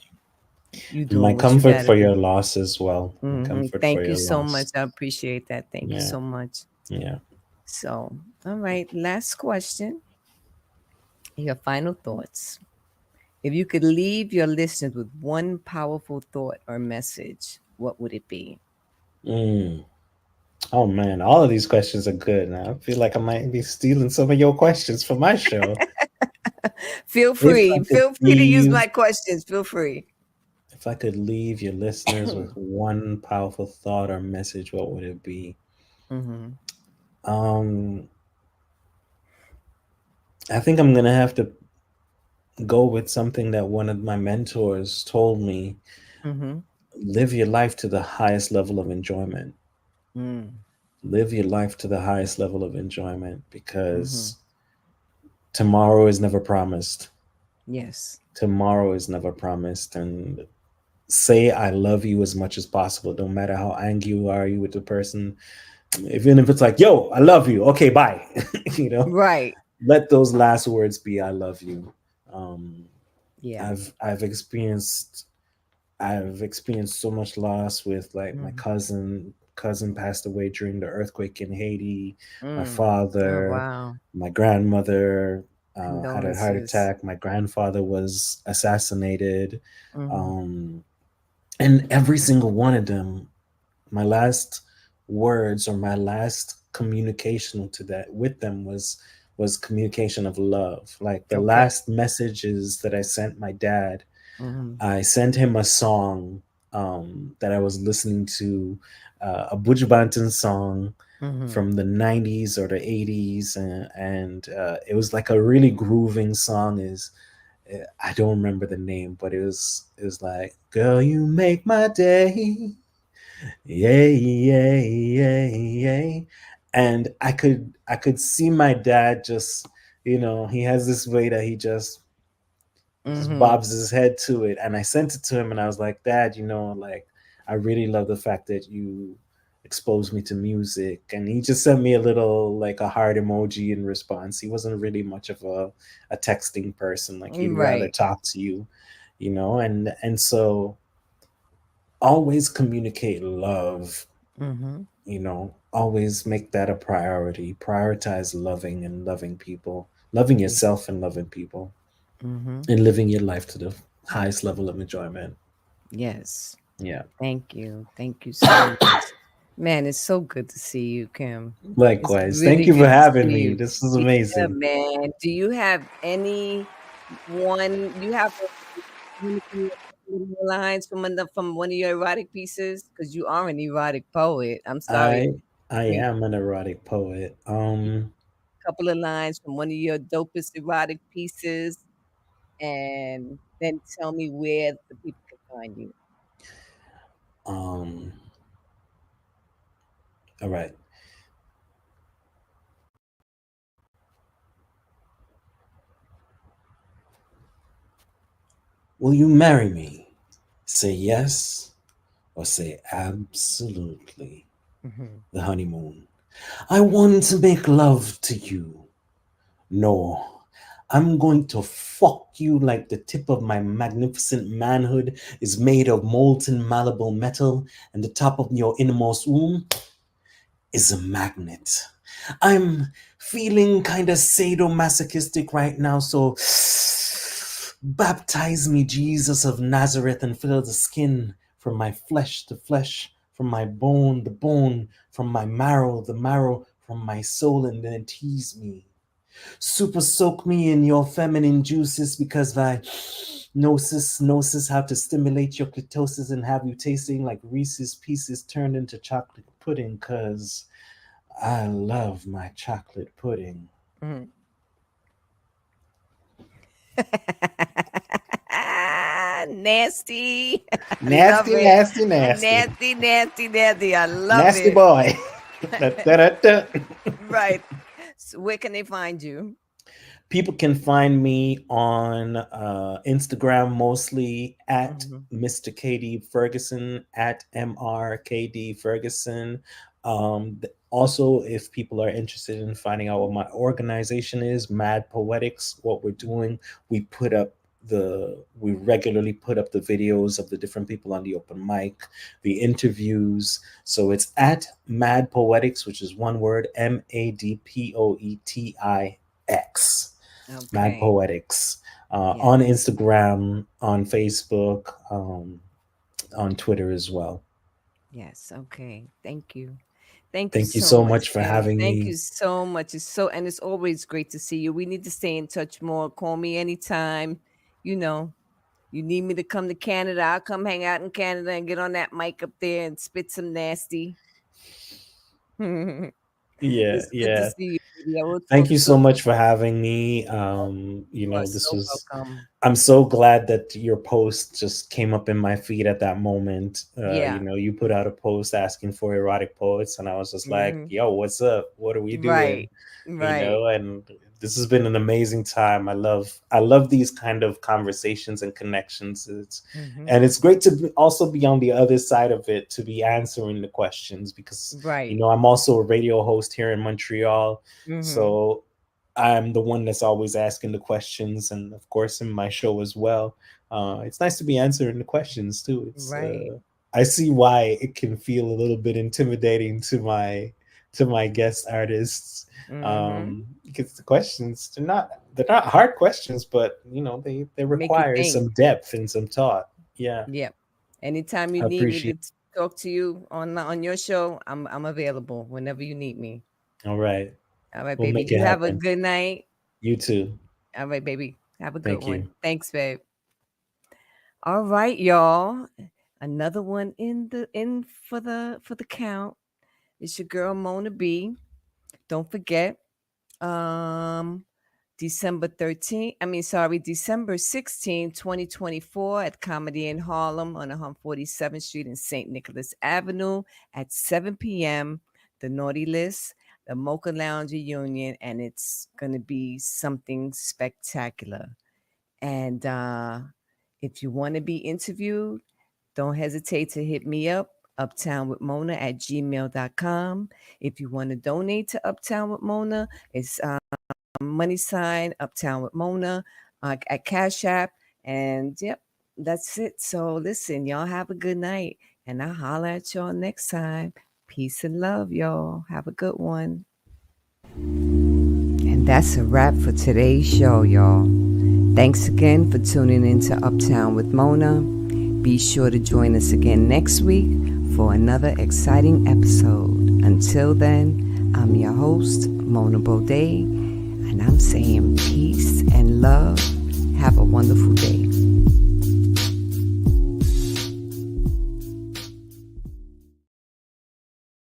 you my doing what you comfort got to for do. your loss as well. My comfort for Thank you your so loss. much. I appreciate that. Thank you Yeah. so much. Yeah. So, all right, last question. Your final thoughts. If you could leave your listeners with one powerful thought or message, what would it be? Mm. Oh man, all of these questions are good. Now I feel like I might be stealing some of your questions for my show. Feel If I free. could Feel free to use leave, my questions. Feel free. if I could leave your listeners with one powerful thought or message, what would it be? Mm-hmm. Um, I think I'm gonna have to go with something that one of my mentors told me: Mm-hmm. live your life to the highest level of enjoyment. Mm. Live your life to the highest level of enjoyment, Mm-hmm. because tomorrow is never promised. Yes. Tomorrow is never promised. And say I love you as much as possible, no matter how angry you are you with the person. Even if it's like, yo, I love you. Okay, bye. you know, Right. let those last words be I love you. Um, Yeah. I've experienced so much loss with like my Mm. cousin passed away during the earthquake in Haiti. My Mm. Oh, father, wow. my grandmother had a heart Condolences. attack. My grandfather was assassinated. Mm-hmm. Um, and every single one of them, my last words or my last communication to that with them was communication of love. Like the Okay. last messages that I sent my dad, Mm-hmm. I sent him a song that I was listening to, a Buju Banton song Mm-hmm. from the 90s or the 80s, and it was like a really grooving song. I don't remember the name, but it was like, girl, you make my day, yay, yay, yay, yay. And I could see my dad just, he has this way that he just Mm-hmm. bobs his head to it. And I sent it to him and I was like, Dad, like, I really love the fact that you exposed me to music. And he just sent me a little, like, a heart emoji in response. He wasn't really much of a texting person. Like, he'd rather Right. talk to you, and so always communicate love, Mm-hmm. always make that a priority. Prioritize loving and loving people, loving Yeah. yourself and loving people, Mm-hmm. and living your life to the highest level of enjoyment. Yes. Yeah. Thank you. Thank you so much. Man, it's so good to see you, Kim. It's Likewise. Thank really you for good to having see me. you. This was Yeah, amazing. man. Do you have any one? You have anything, little lines from one of your erotic pieces? Because you are an erotic poet. I'm sorry. I I Read am an erotic poet. a couple of lines from one of your dopest erotic pieces, and then tell me where the people can find you. um all right. Will you marry me? Say yes or say absolutely. Hmm. The honeymoon. I want to make love to you. No, I'm going to fuck you like the tip of my magnificent manhood is made of molten malleable metal, and the top of your innermost womb is a magnet. I'm feeling kind of sadomasochistic right now, so baptize me, Jesus of Nazareth, and fill the skin from my flesh to flesh, from my bone the bone, from my marrow the marrow, from my soul, and then tease me. Super soak me in your feminine juices, because thy gnosis have to stimulate your clitosis and have you tasting like Reese's Pieces turned into chocolate pudding, cause I love my chocolate pudding. Hmm. Nasty. I love Nasty, it. nasty, nasty. Nasty, nasty, nasty. I love Nasty it. boy. Da, da, da, da. Right. So where can they find you? People can find me on Instagram mostly at Mm-hmm. Mr. KD Ferguson, at MRKD Ferguson. Also, if people are interested in finding out what my organization is, Mad Poetics, what we're doing, we put up we regularly put up the videos of the different people on the open mic, the interviews. So it's at Mad Poetics, which is one word, MADPOETIX. Mad Okay. Poetics, on Yes. Instagram, on Facebook, on Twitter as well. Yes. Okay. Thank you. Thank you Thank you so so much, much for babe. having Thank me. you so much. And it's always great to see you. We need to stay in touch more. Call me anytime. You know, you need me to come to Canada. I'll come hang out in Canada and get on that mic up there and spit some nasty. Yeah, It's good to yeah. see you, baby. I will Thank talk you so soon. much for having me. You are This so was, welcome. I'm so glad that your post just came up in my feed at that moment. Yeah. You put out a post asking for erotic poets, and I was just like, Hmm. yo, what's up? What are we doing? Right. Right. And this has been an amazing time. I love these kind of conversations and connections. Hmm. And it's great to also be on the other side of it, to be answering the questions, because Right. I'm also a radio host here in Montreal. Hmm. So I'm the one that's always asking the questions, and of course in my show as well. It's nice to be answering the questions too. Right. I see why it can feel a little bit intimidating to my guest artists, Hmm. because the questions, they're not hard questions, but they Make you require think. some depth and some thought. Yeah, Yep. Anytime you I need me appreciate. to talk to you on your show, I'm available whenever you need me. All right, All right, we'll baby. make it You have a happen. good night. You too. All right, baby. Have a good Thank one. you. Thanks, babe. All right, y'all. Another one in for the count. It's your girl Mona B. Don't forget, um, December 16th, 2024 at Comedy in Harlem on 147th Street and St. Nicholas Avenue at 7 p.m. The Naughty List, the Mocha Lounge Union, and it's going to be something spectacular. And if you want to be interviewed, don't hesitate to hit me up, uptownwithmona@gmail.com. If you want to donate to Uptown with Mona, it's money sign Uptown with Mona at Cash App. And yep, that's it. So listen, y'all have a good night. And I'll holler at y'all next time. Peace and love, y'all. Have a good one. And that's a wrap for today's show, y'all. Thanks again for tuning in to Uptown with Mona. Be sure to join us again next week for another exciting episode. Until then, I'm your host, Mona Baudet, and I'm saying peace and love. Have a wonderful day.